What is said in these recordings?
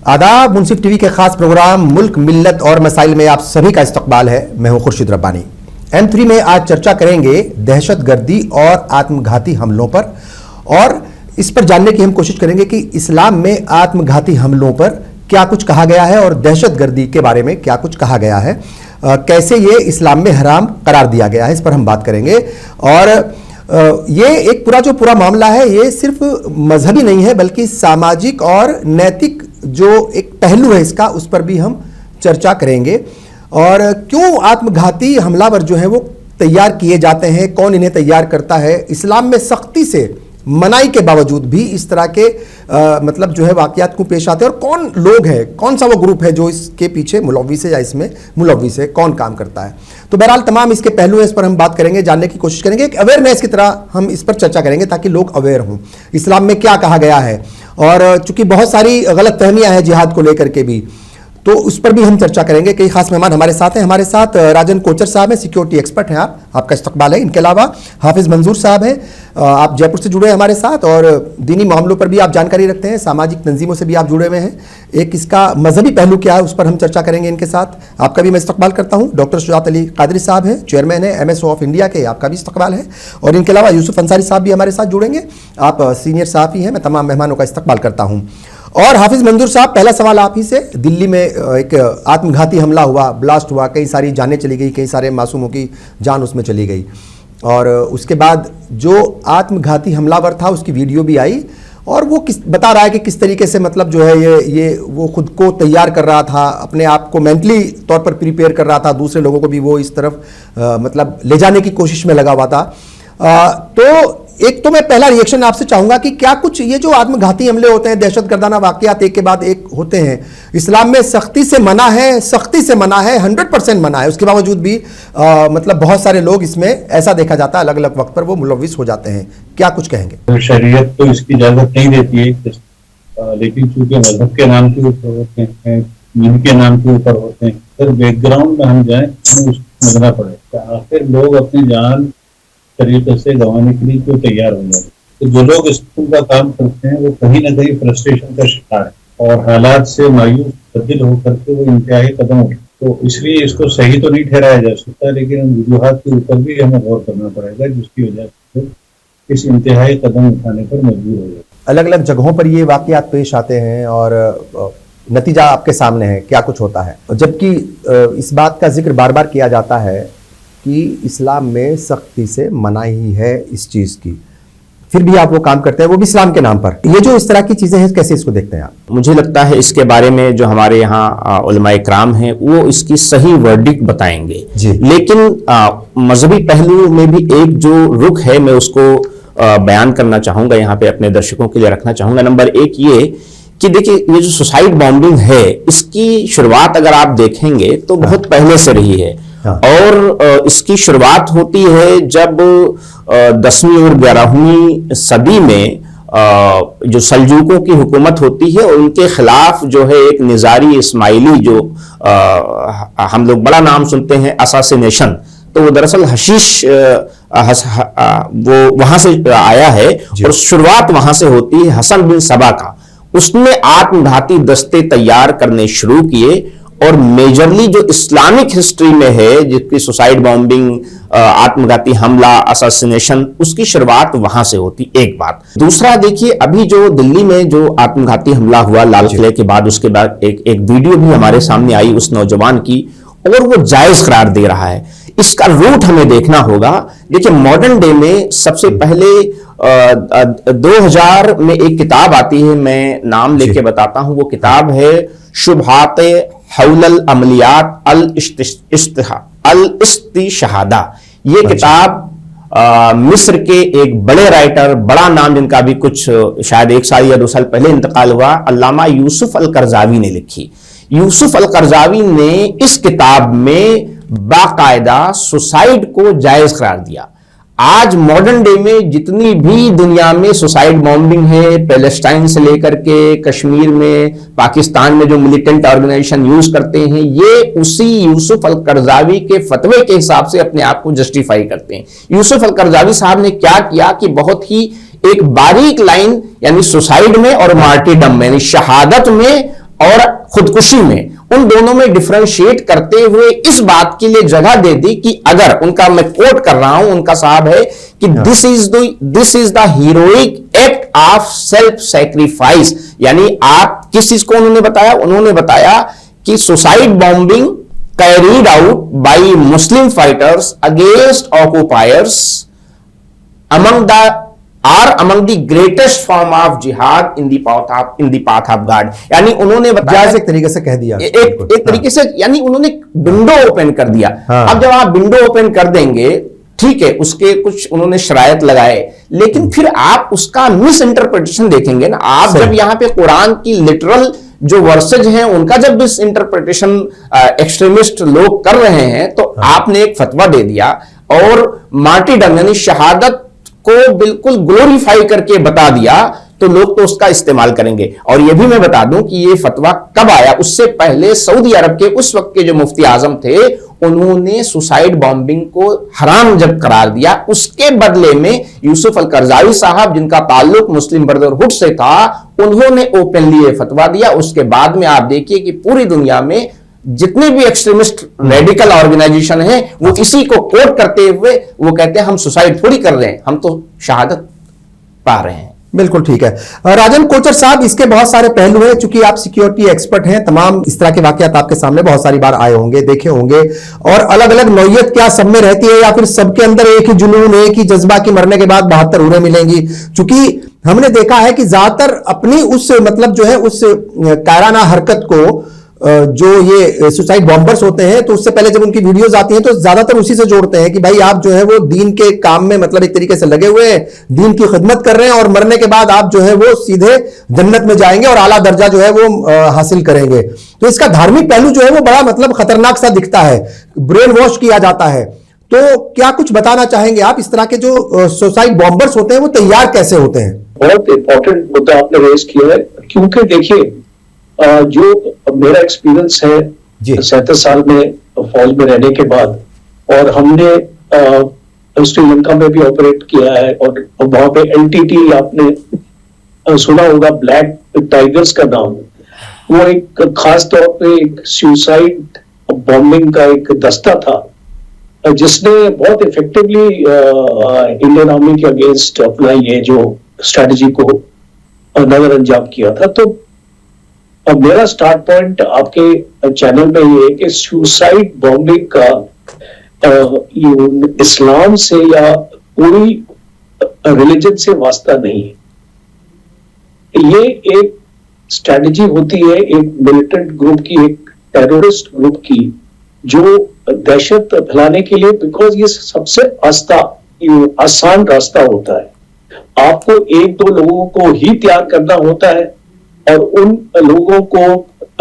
आदाब। मुंसिफ टीवी के खास प्रोग्राम मुल्क मिल्लत और मसाइल में आप सभी का इस्तकबाल है। मैं हूं खुर्शीद रब्बानी। M3 में आज चर्चा करेंगे दहशतगर्दी और आत्मघाती हमलों पर, और इस पर जानने की हम कोशिश करेंगे कि इस्लाम में आत्मघाती हमलों पर क्या कुछ कहा गया है और दहशतगर्दी के बारे में क्या कुछ कहा गया है, कैसे ये इस्लाम में हराम करार दिया गया है, इस पर हम बात करेंगे। और ये एक पूरा मामला है, ये सिर्फ मजहबी नहीं है बल्कि सामाजिक और नैतिक जो एक पहलू है इसका, उस पर भी हम चर्चा करेंगे। और क्यों आत्मघाती हमलावर जो हैं वो तैयार किए जाते हैं, कौन इन्हें तैयार करता है, इस्लाम में सख्ती से मनाई के बावजूद भी इस तरह के मतलब जो है वाकयात को पेश आते हैं, और कौन लोग हैं, कौन सा वो ग्रुप है जो इसके पीछे मुलव्विस है या इसमें मुलव्विस है, कौन काम करता है। तो बहरहाल तमाम इसके पहलू हैं, इस पर हम बात करेंगे, जानने की कोशिश करेंगे, एक अवेयरनेस की तरह हम इस पर चर्चा करेंगे ताकि लोग अवेयर हों इस्लाम में क्या कहा गया है। और चूंकि बहुत सारी गलत फहमियां हैं जिहाद को लेकर के भी, तो उस पर भी हम चर्चा करेंगे। कई खास मेहमान हमारे साथ हैं। हमारे साथ राजन कोचर साहब हैं, सिक्योरिटी एक्सपर्ट हैं, आपका इस्तकबाल है। इनके अलावा हाफिज मंजूर साहब हैं, आप जयपुर से जुड़े हैं हमारे साथ, और दीनी मामलों पर भी आप जानकारी रखते हैं, सामाजिक तंजीमों से भी आप जुड़े हुए हैं। एक इसका मजहबी पहलू क्या है उस पर हम चर्चा करेंगे इनके साथ। आपका भी मैं इस्तकबाल करता हूँ। डॉक्टर शुजात अली कादरी साहब हैं, चेयरमैन है MSO ऑफ इंडिया के, आपका भी इस्तकबाल है। और इनके अलावा यूसुफ अंसारी साहब भी हमारे साथ जुड़ेंगे, आप सीनियर सहाफ़ी हैं। मैं तमाम मेहमानों का इस्तकबाल करता हूँ। और हाफिज मंजूर साहब, पहला सवाल आप ही से। दिल्ली में एक आत्मघाती हमला हुआ, ब्लास्ट हुआ, कई सारी जानें चली गई, कई सारे मासूमों की जान उसमें चली गई, और उसके बाद जो आत्मघाती हमलावर था उसकी वीडियो भी आई, और वो बता रहा है कि किस तरीके से मतलब जो है ये वो खुद को तैयार कर रहा था, अपने आप को मेंटली तौर पर प्रिपेयर कर रहा था, दूसरे लोगों को भी वो इस तरफ मतलब ले जाने की कोशिश में लगा हुआ था। तो एक तो मैं पहला रिएक्शन आपसे चाहूंगा कि क्या कुछ ये जो आत्मघाती हमले होते हैं, दहशतगर्दाना वाकयात एक के बाद एक होते हैं, इस्लाम में सख्ती से मना है, 100% मना है, उसके बावजूद भी मतलब बहुत सारे लोग इसमें ऐसा देखा जाता है अलग अलग वक्त पर वो मुलव्विस हो जाते हैं, क्या कुछ कहेंगे? शरीयत तो इसकी इजाजत नहीं देती है, लेकिन चूंकि मजहब के नाम के ऊपर होते हैं, दीन के नाम के ऊपर होते हैं, फिर बैकग्राउंड में हम जाए हमें उसको समझना पड़ेगा। आखिर लोग अपनी जान तरीके से गंवाने के लिए क्यों तैयार हो जाते हैं? तो जो लोग इस का काम करते हैं वो कहीं ना कहीं फ्रस्ट्रेशन का शिकार है और हालात से मायूस तब्दील होकर के वो इंतहाई कदम उठाते। तो इसलिए इसको सही तो नहीं ठहराया जा सकता, लेकिन उन वजूहात के ऊपर भी हमें गौर करना पड़ेगा जिसकी वजह से इस इंतहाई कदम उठाने पर मजबूर हो जाए। अलग अलग जगहों पर ये वाकयात पेश आते हैं और नतीजा आपके सामने है, क्या कुछ होता है। जबकि इस बात का जिक्र बार बार किया जाता है कि इस्लाम में सख्ती से मनाही है इस चीज़ की, फिर भी आप वो काम करते हैं, वो भी इस्लाम के नाम पर। ये जो इस तरह की चीज़ें हैं, कैसे इसको देखते हैं आप? मुझे लगता है इसके बारे में जो हमारे यहाँ उलमाए इकराम हैं वो इसकी सही वर्डिक्ट बताएंगे जी। लेकिन मजहबी पहलू में भी एक जो रुख है मैं उसको बयान करना चाहूँगा, यहाँ पे अपने दर्शकों के लिए रखना चाहूँगा। नंबर एक ये कि देखिए, ये जो सुसाइड बॉम्बिंग है इसकी शुरुआत अगर आप देखेंगे तो बहुत पहले से रही है। और इसकी शुरुआत होती है जब 10वीं और 11वीं सदी में जो सल्जूकों की हुकूमत होती है और उनके खिलाफ जो है एक निजारी इस्माइली जो हम लोग बड़ा नाम सुनते हैं असासिनेशन, तो वो दरअसल हशीश वो वहां से आया है और शुरुआत वहां से होती है हसन बिन सबा का। उसने आत्मघाती दस्ते तैयार करने शुरू किए और मेजरली जो इस्लामिक हिस्ट्री में है जिसकी सुसाइड बॉम्बिंग, आत्मघाती हमला, असैसिनेशन, उसकी शुरुआत वहां से होती। एक बात। दूसरा देखिए, अभी जो दिल्ली में जो आत्मघाती हमला हुआ लाल किले के बाद, उसके बाद एक वीडियो भी हमारे सामने आई उस नौजवान की, और वो जायज करार दे रहा है। इसका रूट हमें देखना होगा। देखिए, मॉडर्न डे में सबसे पहले 2000 में एक किताब आती है, मैं नाम लेके बताता हूं, वो किताब है शुबहाते हौलल अमलियात अल इस्तिशहादा। ये किताब मिस्र के एक बड़े राइटर, बड़ा नाम जिनका अभी कुछ शायद 1 साल या 2 साल पहले इंतकाल हुआ, अल्लामा यूसुफ अल करजावी ने लिखी। यूसुफ अल करजावी ने इस किताब में बाकायदा सुसाइड को जायज करार दिया। आज मॉडर्न डे में जितनी भी दुनिया में सुसाइड बॉम्बिंग है, पैलेस्टाइन से लेकर के कश्मीर में, पाकिस्तान में जो मिलिटेंट ऑर्गेनाइजेशन यूज करते हैं, ये उसी यूसुफ अल करजावी के फतवे के हिसाब से अपने आप को जस्टिफाई करते हैं। यूसुफ अल करजावी साहब ने क्या किया कि बहुत ही एक बारीक लाइन, यानी सुसाइड में और मार्टीडम में, यानी शहादत में और खुदकुशी में, उन दोनों में डिफरेंशिएट करते हुए इस बात के लिए जगह दे दी कि अगर उनका, मैं कोट कर रहा हूं, उनका साहब है कि this is the heroic act of self sacrifice. यानी आप किस चीज को उन्होंने बताया? उन्होंने बताया कि suicide bombing carried out by Muslim fighters against occupiers among the greatest form of jihad in the path of God। यानी उन्होंने बताया, एक तरीके से कह दिया, एक तरीके से, यानी उन्होंने विंडो ओपन कर दिया। अब जब आप विंडो ओपन कर देंगे, ठीक है, उसके कुछ उन्होंने शरायत लगाए, लेकिन फिर आप उसका मिस इंटरप्रिटेशन देखेंगे ना। आप जब यहां पे कुरान की लिटरल जो वर्सेज हैं उनका जब मिस इंटरप्रिटेशन एक्सट्रीमिस्ट लोग कर रहे हैं, तो आपने एक फतवा दे दिया और मार्टीडम यानी शहादत को बिल्कुल ग्लोरीफाई करके बता दिया, तो लोग तो उसका इस्तेमाल करेंगे। और यह भी मैं बता दूं कि यह फतवा कब आया, उससे पहले सऊदी अरब के उस वक्त के जो मुफ्ती आजम थे, उन्होंने सुसाइड बॉम्बिंग को हराम जब करार दिया, उसके बदले में यूसुफ अल करजाई साहब, जिनका ताल्लुक मुस्लिम ब्रदरहुड से था, उन्होंने ओपनली ये फतवा दिया। उसके बाद में आप देखिए कि पूरी दुनिया में जितने भी एक्सट्रीमिस्ट रेडिकल ऑर्गेनाइजेशन हैं, वो इसी को कोट करते हुए वो कहते हैं हम सुसाइड थोड़ी कर रहे हैं, हम तो शहादत पा रहे हैं। बिल्कुल ठीक है। राजन कोचर साहब, इसके बहुत सारे पहलू हैं, चूंकि आप सिक्योरिटी एक्सपर्ट हैं, तमाम इस तरह के वाकयात आपके सामने बहुत सारी बार आए होंगे, देखे होंगे, और अलग अलग नौयत क्या सब में रहती है, या फिर सबके अंदर एक ही जुनून, एक ही जज्बा की मरने के बाद 72 उरें मिलेंगी। चूंकि हमने देखा है कि ज्यादातर अपनी उस मतलब जो है उस कायराना हरकत को जो ये सुसाइड बॉम्बर्स होते हैं, तो उससे पहले जब उनकी वीडियोस आती हैं तो ज्यादातर उसी से जोड़ते हैं कि भाई आप जो है वो दीन के काम में मतलब एक तरीके से लगे हुए हैं, दीन की खिदमत कर रहे हैं, और मरने के बाद आप जो है वो सीधे जन्नत में जाएंगे और आला दर्जा जो है वो हासिल करेंगे। तो इसका धार्मिक पहलू जो है वो बड़ा मतलब खतरनाक सा दिखता है, ब्रेन वॉश किया जाता है। तो क्या कुछ बताना चाहेंगे आप, इस तरह के जो सुसाइड बॉम्बर्स होते हैं वो तैयार कैसे होते हैं? बहुत इंपॉर्टेंट मुद्दा आपने रेज किया है, क्योंकि देखिए जो मेरा एक्सपीरियंस है 37 साल में फौज में रहने के बाद, और हमने श्रीलंका में भी ऑपरेट किया है, और वहां पे एलटीटी आपने सुना होगा, ब्लैक टाइगर्स का नाम, वो एक खास तौर पे एक सुसाइड बॉम्बिंग का एक दस्ता था जिसने बहुत इफेक्टिवली इंडियन आर्मी के अगेंस्ट अपना ये जो स्ट्रेटजी को नजर अंजाम किया था। तो अब मेरा स्टार्ट पॉइंट आपके चैनल में ये है कि सुसाइड बॉम्बिंग का इस्लाम से या पूरी रिलीजन से वास्ता नहीं है। ये एक स्ट्रेटजी होती है एक मिलिटेंट ग्रुप की, एक टेररिस्ट ग्रुप की, जो दहशत फैलाने के लिए, बिकॉज ये सबसे आसान रास्ता होता है। आपको एक दो लोगों को ही तैयार करना होता है और उन लोगों को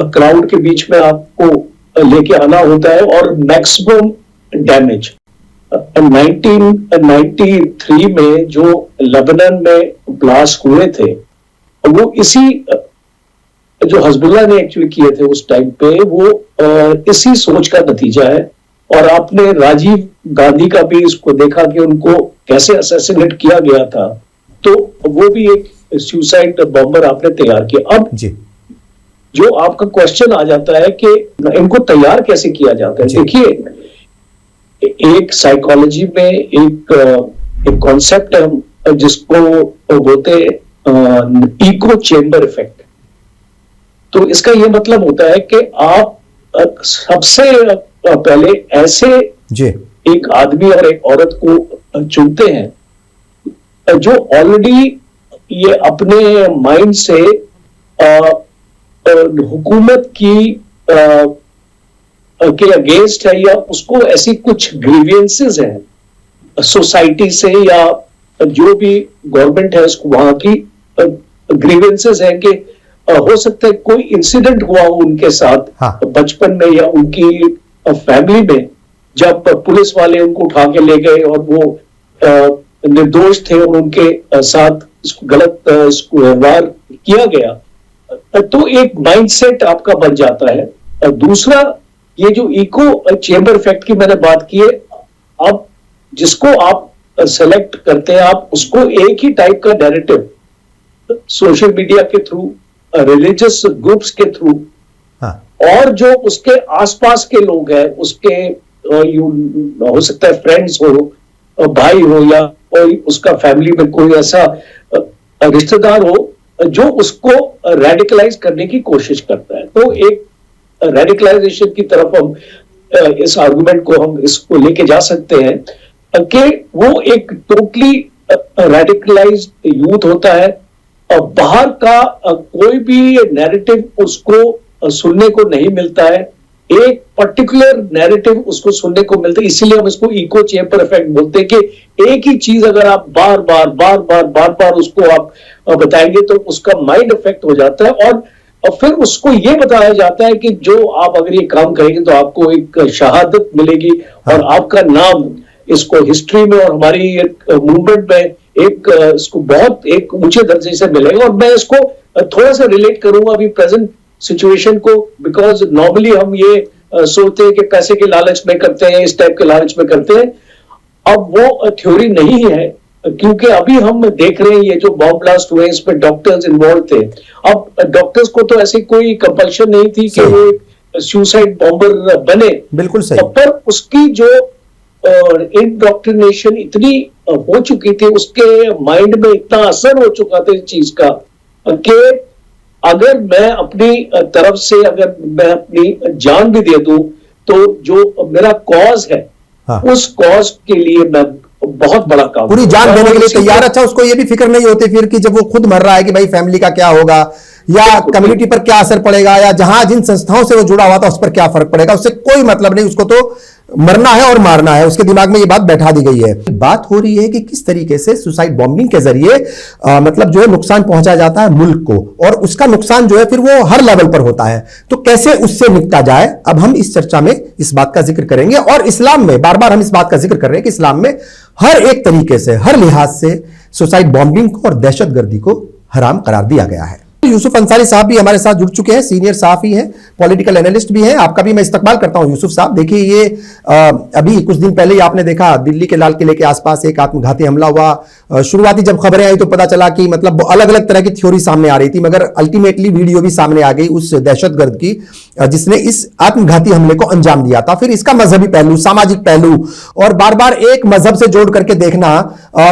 क्राउड के बीच में आपको लेके आना होता है और मैक्सिमम डैमेज। 1993 में जो लेबनान में ब्लास्ट हुए थे, वो इसी जो हिजबुल्लाह ने एक्चुअली किए थे उस टाइम पे, वो इसी सोच का नतीजा है। और आपने राजीव गांधी का भी इसको देखा कि उनको कैसे असैसिनेट किया गया था, तो वो भी एक सुसाइड बॉम्बर आपने तैयार किया। अब जी जो आपका क्वेश्चन आ जाता है कि इनको तैयार कैसे किया जाता है, देखिए एक साइकोलॉजी में एक कॉन्सेप्ट है जिसको बोलते हैं इको चेंबर इफेक्ट। तो इसका यह मतलब होता है कि आप सबसे पहले ऐसे एक आदमी और एक औरत को चुनते हैं जो ऑलरेडी ये अपने माइंड से हुकूमत की के अगेंस्ट है, या उसको ऐसी कुछ ग्रीवियंसेस हैं सोसाइटी से या जो भी गवर्नमेंट है उसको वहां की ग्रीवियंसेस हैं कि हो सकता है कोई इंसिडेंट हुआ हो उनके साथ बचपन में या उनकी फैमिली में, जब पुलिस वाले उनको उठा के ले गए और वो निर्दोष थे और उनके साथ गलत व्यवहार किया गया, तो एक माइंडसेट आपका बन जाता है। और दूसरा ये जो इको चेंबर इफेक्ट की मैंने बात की है, अब जिसको आप सेलेक्ट करते हैं आप उसको एक ही टाइप का नैरेटिव सोशल मीडिया के थ्रू रिलीजियस ग्रुप्स के थ्रू हाँ, और जो उसके आसपास के लोग हैं, उसके हो सकता है फ्रेंड्स हो, भाई हो, या कोई उसका फैमिली में कोई ऐसा रिश्तेदार हो जो उसको रेडिकलाइज करने की कोशिश करता है। तो एक रेडिकलाइजेशन की तरफ हम इस आर्गुमेंट को हम इसको लेके जा सकते हैं कि वो एक टोटली रेडिकलाइज्ड यूथ होता है और बाहर का कोई भी नैरेटिव उसको सुनने को नहीं मिलता है, एक पर्टिकुलर नैरेटिव उसको सुनने को मिलता है। इसीलिए हम इसको इको चेम्बर इफेक्ट बोलते हैं कि एक ही चीज अगर आप बार बार उसको आप बताएंगे तो उसका माइंड इफेक्ट हो जाता है और फिर उसको ये बताया जाता है कि जो आप अगर ये काम करेंगे तो आपको एक शहादत मिलेगी और आपका नाम इसको हिस्ट्री में और हमारी एक मूवमेंट में एक इसको बहुत एक ऊंचे दर्जे से मिलेगा। और मैं इसको थोड़ा सा रिलेट करूंगा अभी प्रेजेंट सिचुएशन को, बिकॉज नॉर्मली हम ये सोचते हैं कि पैसे के लालच में करते हैं, इस टाइप के लालच में करते हैं। अब वो थ्योरी नहीं है, क्योंकि अभी हम देख रहे हैं ये जो बॉम्ब ब्लास्ट हुए इसमें डॉक्टर्स इन्वॉल्व थे। अब डॉक्टर्स को तो ऐसी कोई कंपल्शन नहीं थी कि वो सुसाइड बॉम्बर बने, बिल्कुल सही। पर उसकी जो इंडॉक्ट्रिनेशन इतनी हो चुकी थी, उसके माइंड में इतना असर हो चुका था इस चीज का कि अगर मैं अपनी तरफ से अगर मैं अपनी जान भी दे दूं तो जो मेरा कॉज है, हाँ, उस कॉज के लिए मैं बहुत बड़ा काम पूरी जान देने के लिए तैयार। अच्छा, उसको ये भी फिक्र नहीं होती फिर कि जब वो खुद मर रहा है कि भाई फैमिली का क्या होगा या कम्युनिटी पर क्या असर पड़ेगा या जहां जिन संस्थाओं से वो जुड़ा हुआ था उस पर क्या फर्क पड़ेगा, उससे कोई मतलब नहीं, उसको तो मरना है और मारना है। उसके दिमाग में ये बात बैठा दी गई है। बात हो रही है कि किस तरीके से सुसाइड बॉम्बिंग के जरिए मतलब जो है नुकसान पहुंचाया जाता है मुल्क को, और उसका नुकसान जो है फिर वो हर लेवल पर होता है। तो कैसे उससे निपटा जाए, अब हम इस चर्चा में इस बात का जिक्र करेंगे। और इस्लाम में बार बार हम इस बात का जिक्र कर रहे हैं कि इस्लाम में हर एक तरीके से, हर लिहाज से सुसाइड बॉम्बिंग को और दहशतगर्दी को हराम करार दिया गया है। यूसुफ अंसारी साहब भी हमारे साथ जुड़ चुके हैं, सीनियर सहाफी हैं, पॉलिटिकल एनालिस्ट भी हैं। आपका भी मैं इस्तकबाल करता हूं यूसुफ साहब। देखिए, ये अभी कुछ दिन पहले ही आपने देखा दिल्ली के लाल किले के आसपास एक आत्मघाती हमला हुआ। शुरुआती जब खबरें आई तो पता चला कि मतलब अलग अलग तरह की थ्योरी सामने आ रही थी, मगर अल्टीमेटली वीडियो भी सामने आ गई उस दहशतगर्द की जिसने इस आत्मघाती हमले को अंजाम दिया था। फिर इसका मजहबी पहलू, सामाजिक पहलू, और बार बार एक मजहब से जोड़ करके देखना,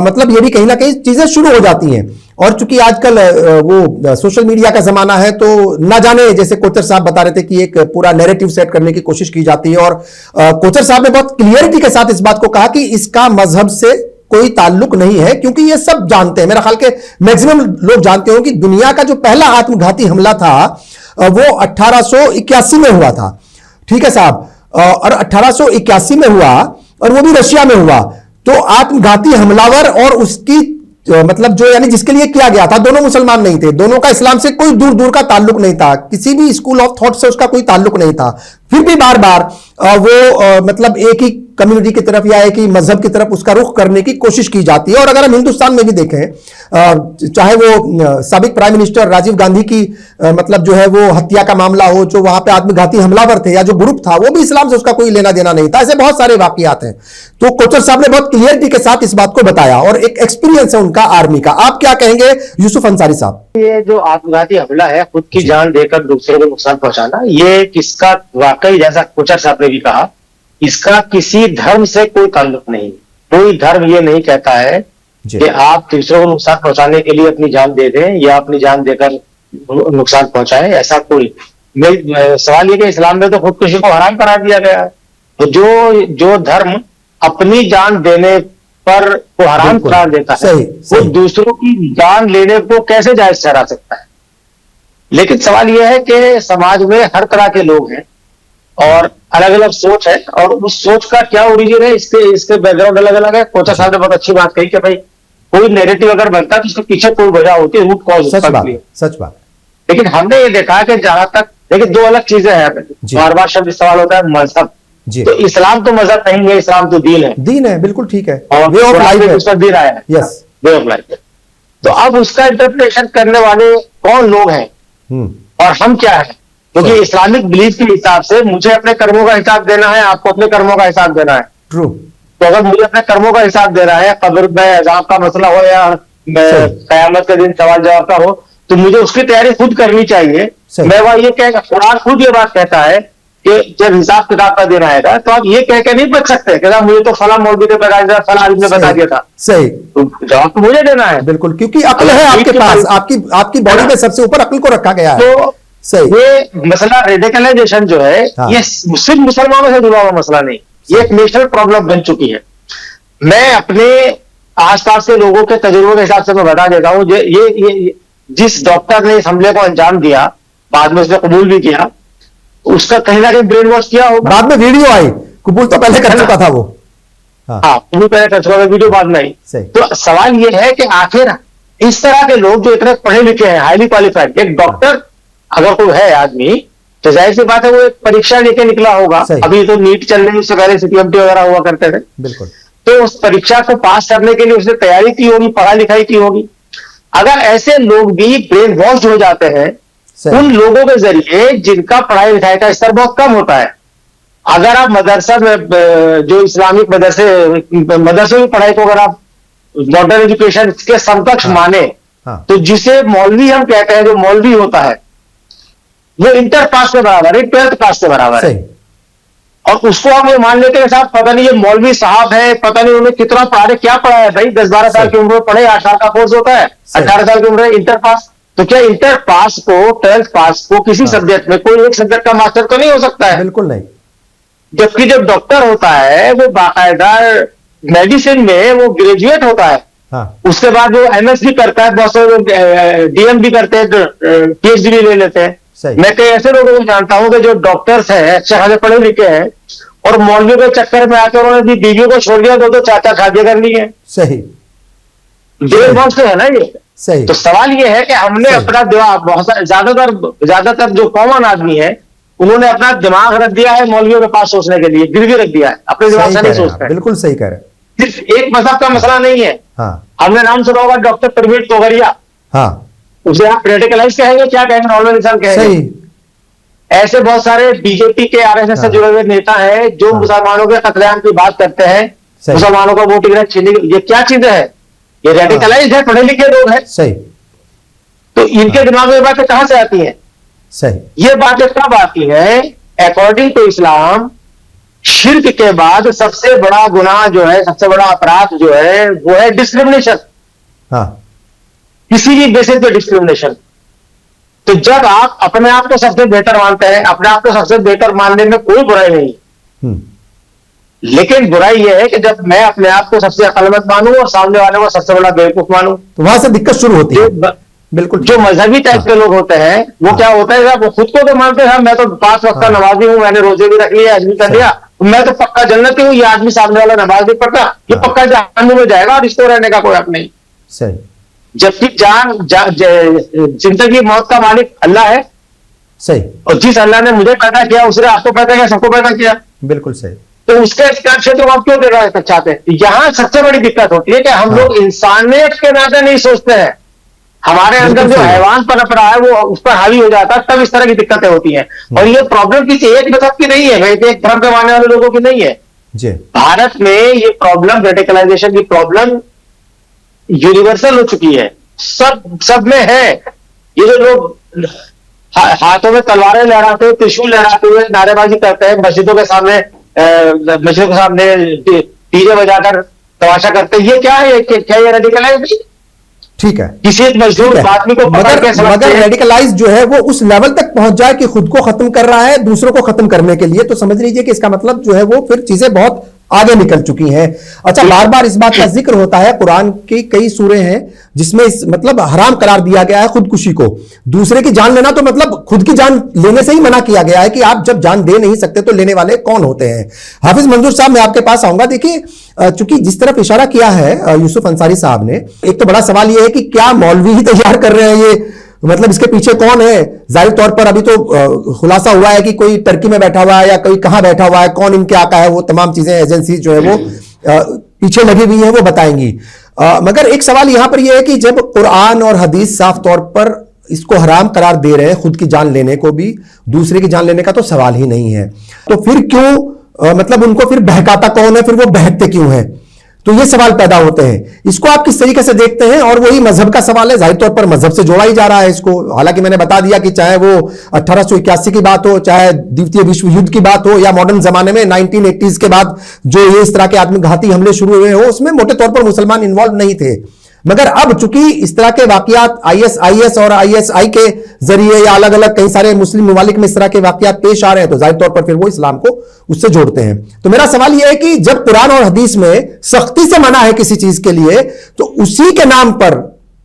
मतलब ये भी कहीं ना कहीं चीजें शुरू हो जाती हैं। और चूंकि आजकल वो सोशल मीडिया का जमाना है तो ना जाने, जैसे कोचर साहब बता रहे थे कि एक पूरा नैरेटिव सेट करने की कोशिश की जाती है। और कोचर साहब ने बहुत क्लियरिटी के साथ इस बात को कहा कि इसका मजहब से कोई ताल्लुक नहीं है, क्योंकि ये सब जानते हैं, मेरा ख्याल के मैक्सिमम लोग जानते हो कि दुनिया का जो पहला आत्मघाती हमला था वो 1881 में हुआ था। ठीक है साहब, और 1881 में हुआ और वो भी रशिया में हुआ। तो आत्मघाती हमलावर और उसकी मतलब जो यानी जिसके लिए किया गया था, दोनों मुसलमान नहीं थे, दोनों का इस्लाम से कोई दूर दूर का ताल्लुक नहीं था, किसी भी स्कूल ऑफ थॉट से उसका कोई ताल्लुक नहीं था। फिर भी बार बार वो मतलब एक ही कम्युनिटी की तरफ या एक ही मजहब की तरफ उसका रुख करने की कोशिश की जाती है। और अगर हम हिंदुस्तान में भी देखें, चाहे वो साबिक प्राइम मिनिस्टर राजीव गांधी की मतलब जो है वो हत्या का मामला हो, जो वहां पे आत्मघाती हमलावर थे या जो ग्रुप था वो भी इस्लाम से उसका कोई लेना देना नहीं था। ऐसे बहुत सारे वाकयात हैं। तो कोचर साहब ने बहुत क्लियरिटी के साथ इस बात को बताया और एक एक्सपीरियंस है उनका आर्मी का। आप क्या कहेंगे यूसुफ अंसारी साहब? ये जो आत्मघाती हमला है, खुद की जान देकर दूसरों को नुकसान पहुंचाना, ये किसका वाकई, जैसा कोचर साहब ने भी कहा, इसका किसी धर्म से कोई ताल्लुक नहीं। कोई धर्म ये नहीं कहता है कि आप दूसरों को नुकसान पहुंचाने के लिए अपनी जान दे दें या अपनी जान देकर नुकसान पहुंचाएं, ऐसा कोई। सवाल ये कि इस्लाम में तो खुदकुशी को हराम करार दिया गया है। तो जो धर्म अपनी जान देने पर को हराम करार देता है, वो दूसरों की जान लेने को कैसे जायज ठहरा सकता है? लेकिन सवाल यह है कि समाज में हर तरह के लोग हैं और अलग अलग सोच है, और उस सोच का क्या ओरिजिन है, इसके बैकग्राउंड अलग अलग है। कोचा साहब ने बहुत अच्छी बात कही कि भाई कोई नैरेटिव अगर बनता है तो उसके पीछे कोई वजह होती है, रूट कॉज। सच बात। लेकिन हमने ये देखा कि जहां तक, देखिए दो अलग चीजें हैं। बार बार शब्द सवाल होता है मजहब। तो इस्लाम तो मजहब नहीं है, इस्लाम तो दीन है। दीन है, बिल्कुल ठीक है, और वे ऑफ लाइफ उसका दीन आया है। Yes, way of life. तो अब उसका इंटरप्रिटेशन करने वाले कौन लोग हैं और हम क्या है? क्योंकि इस्लामिक बिलीफ के हिसाब से मुझे अपने कर्मों का हिसाब देना है, आपको अपने कर्मों का हिसाब देना है। ट्रू। तो अगर मुझे अपने कर्मों का हिसाब देना है, कब्र में अज़ाब का मसला हो या कयामत के दिन सवाल जवाब का हो, तो मुझे उसकी तैयारी खुद करनी चाहिए। मैं वह ये कह, कुरान खुद ये बात कहता है कि जब हिसाब किताब का दिन आएगा तो आप ये कह के नहीं बच सकते कि मुझे तो फला मौलवी ने बता दिया, फला आदमी ने बता दिया था। सही, तो जवाब तो मुझे देना है। बिल्कुल, क्योंकि अक्ल है आपके पास, आपकी बॉडी में सबसे ऊपर अक्ल को रखा गया है। तो सही, ये मसला रेडिकलाइजेशन जो है, ये सिर्फ मुसलमानों से जुड़ा हुआ मसला नहीं, ये एक नेशनल प्रॉब्लम बन चुकी है। मैं अपने आसपास के लोगों के तजुर्बे के हिसाब से मैं बता देता हूं, ये जिस डॉक्टर ने इस हमले को अंजाम दिया, बाद में उसने कबूल भी किया, उसका कहीं ना कहीं ब्रेन वॉश किया होगा। बाद में वीडियो आई, कबूल तो पहले कर चुका था वो। हाँ, कबूल पहले कर चुका था, वीडियो बाद में आई। तो सवाल ये है कि आखिर इस तरह के लोग जो इतने पढ़े लिखे हैं, हाईली क्वालिफाइड, एक डॉक्टर अगर कोई है आदमी, तो जाहिर सी बात है वो एक परीक्षा लेके निकला होगा। अभी तो नीट चल रही है, उससे पहले सीटीएमटी वगैरह हुआ करते थे। बिल्कुल। तो उस परीक्षा को पास करने के लिए उसने तैयारी की होगी, पढ़ाई लिखाई की होगी। अगर ऐसे लोग भी ब्रेन वॉश हो जाते हैं, उन लोगों के जरिए जिनका पढ़ाई लिखाई का स्तर बहुत कम होता है, अगर आप मदरसा में जो इस्लामिक मदरसे की पढ़ाई को अगर आप मॉडर्न एजुकेशन के समकक्ष माने, तो जिसे मौलवी हम कहते हैं, जो मौलवी होता है वो इंटर पास के बराबर है, 12th पास के बराबर है। और उसको हम ये मान लेते हैं साहब, पता नहीं ये मौलवी साहब है, पता नहीं उन्हें कितना पढ़ा, क्या पढ़ा है भाई, 10-12 साल की उम्र में पढ़े, 8 साल का कोर्स होता है, 18 साल की उम्र है, इंटर पास। तो क्या इंटर पास को, 12th पास को किसी सब्जेक्ट में कोई एक सब्जेक्ट का मास्टर तो नहीं हो सकता है? बिल्कुल नहीं। जबकि जब डॉक्टर होता है वो बाकायदा मेडिसिन में वो ग्रेजुएट होता है। उसके बाद वो एमएस भी करता है, बहुत सारे डीएम भी करते हैं, पीएचडी भी ले लेते हैं। मैं कई ऐसे लोगों को जानता हूं कि जो डॉक्टर्स हैं, अच्छे खासे पढ़े लिखे हैं, और मौलवी के चक्कर में आकर उन्होंने भी बीवियों को छोड़ दिया, दो चाचा शादियां कर ली है। सही, ब्रेन वॉश से है ना ये। सही। तो सवाल ये है कि हमने अपना दिमाग, बहुत ज्यादातर जो कॉमन आदमी है, उन्होंने अपना दिमाग रख दिया है मौलवियों के पास सोचने के लिए, गिरवी रख दिया है, अपने दिमाग से नहीं सोचते। बिल्कुल सही कह रहे हैं। सिर्फ एक मजहब का मसला नहीं है। हमने नाम सुना होगा डॉक्टर परवीन तोगरिया, उसे आप रेडिकलाइज कहेंगे, क्या कहेंगे, नॉर्मल इंसान कहेंगे। ऐसे बहुत सारे बीजेपी के, आरएसएस से जुड़े हुए नेता हैं जो मुसलमानों के कत्लेआम की बात करते हैं, मुसलमानों का वोटिंग राइट छीनने की। ये क्या चीज है? ये रेडिकलाइज है, पढ़े लिखे लोग हैं। सही। तो इनके दिमाग में बातें कहां से आती हैं? सही। ये बातें कब आती हैं? अकॉर्डिंग टू इस्लाम, शिर्क के बाद सबसे बड़ा गुनाह जो है, सबसे बड़ा अपराध जो है, वो है डिस्क्रिमिनेशन। किसी भी बेसिस पे डिस्क्रिमिनेशन। तो जब आप अपने आप को सबसे बेहतर मानते हैं, अपने आप को सबसे बेहतर मानने में कोई बुराई नहीं, लेकिन बुराई यह है कि जब मैं अपने आप को सबसे अक्लमंद मानूं और सामने वाले को सबसे बड़ा बेवकूफ मानूं, तो वहां से दिक्कत शुरू होती है। बिल्कुल। जो मजहबी टाइप के लोग होते हैं वो क्या होता है, वो खुद को तो मानते हैं मैं तो 5 वक्त का नमाजी हूं, मैंने रोजे भी रख लिया, हज भी कर लिया, मैं तो पक्का जन्नती हूं। ये आदमी सामने वाला नमाज नहीं पढ़ता, ये पक्का जहन्नुम में जाएगा और इसको रहने का कोई हक नहीं। सही। जबकि जिंदगी मौत का मालिक अल्लाह है। सही। और जिस अल्लाह ने मुझे पैदा किया, उसने आपको पैदा किया, सबको पैदा किया। बिल्कुल सही। तो उसके अधिकार क्षेत्र को आप क्यों देना चाहते हैं? यहां सबसे बड़ी दिक्कत होती है कि हम लोग इंसानियत के नाते नहीं सोचते हैं। हमारे अंदर जो हैवान पनप रहा है वो उस पर हावी हो जाता है, तब इस तरह की दिक्कतें होती हैं। और ये प्रॉब्लम किसी एक मजहब की नहीं है, एक धर्म के मानने वाले लोगों की नहीं है जी। भारत में ये प्रॉब्लम, रेडिकलाइजेशन की प्रॉब्लम यूनिवर्सल हो चुकी है, सब में है। ये जो लोग हाथों में तलवारें लहराते हुए, त्रिशूल लहराते हुए नारेबाजी करते हैं, मस्जिदों के सामने डीजे बजाकर तमाशा करते हैं, ये क्या है? क्या ये रेडिकलाइज? ठीक है। किसी एक मजदूर आदमी को मगर रेडिकलाइज जो है वो उस लेवल तक पहुंच जाए कि खुद को खत्म कर रहा है दूसरों को खत्म करने के लिए, तो समझ लीजिए कि इसका मतलब जो है वो फिर चीजें बहुत आगे निकल चुकी हैं। अच्छा, बार बार इस बात का जिक्र होता है, कुरान की कई सूरे हैं जिसमें इस मतलब हराम करार दिया गया है खुदकुशी को। दूसरे की जान लेना तो मतलब खुद की जान लेने से ही मना किया गया है कि आप जब जान दे नहीं सकते तो लेने वाले कौन होते हैं। हाफिज मंजूर साहब, मैं आपके पास आऊंगा। देखिए, चूंकि जिस तरफ इशारा किया है यूसुफ अंसारी साहब ने, एक तो बड़ा सवाल यह है कि क्या मौलवी ही तैयार कर रहे हैं ये, मतलब इसके पीछे कौन है? जाहिर तौर पर अभी तो खुलासा हुआ है कि कोई टर्की में बैठा हुआ है या कोई कहां बैठा हुआ है, कौन इनके आका है, वो तमाम चीजें एजेंसी जो है वो पीछे लगी हुई है, वो बताएंगी। मगर एक सवाल यहां पर यह है कि जब कुरान और हदीस साफ तौर पर इसको हराम करार दे रहे हैं, खुद की जान लेने को भी, दूसरे की जान लेने का तो सवाल ही नहीं है, तो फिर क्यों मतलब उनको फिर बहकाता कौन है, फिर वो बहकते क्यों है? तो ये सवाल पैदा होते हैं। इसको आप किस तरीके से देखते हैं? और वही मजहब का सवाल है, जाहिर तौर पर मजहब से जोड़ा ही जा रहा है इसको। हालांकि मैंने बता दिया कि चाहे वो 1881 की बात हो, चाहे द्वितीय विश्व युद्ध की बात हो, या मॉडर्न जमाने में 1980s के बाद जो ये इस तरह के आत्मघाती हमले शुरू हुए हो, उसमें मोटे तौर पर मुसलमान इन्वॉल्व नहीं थे। मगर अब चूंकि इस तरह के वाकयात ISIS और ISI के जरिए या अलग अलग कई सारे मुस्लिम ममालिक में इस तरह के वाकयात पेश आ रहे हैं, तो जाहिर तौर पर फिर वो इस्लाम को उससे जोड़ते हैं। तो मेरा सवाल यह है कि जब कुरान और हदीस में सख्ती से मना है किसी चीज के लिए, तो उसी के नाम पर,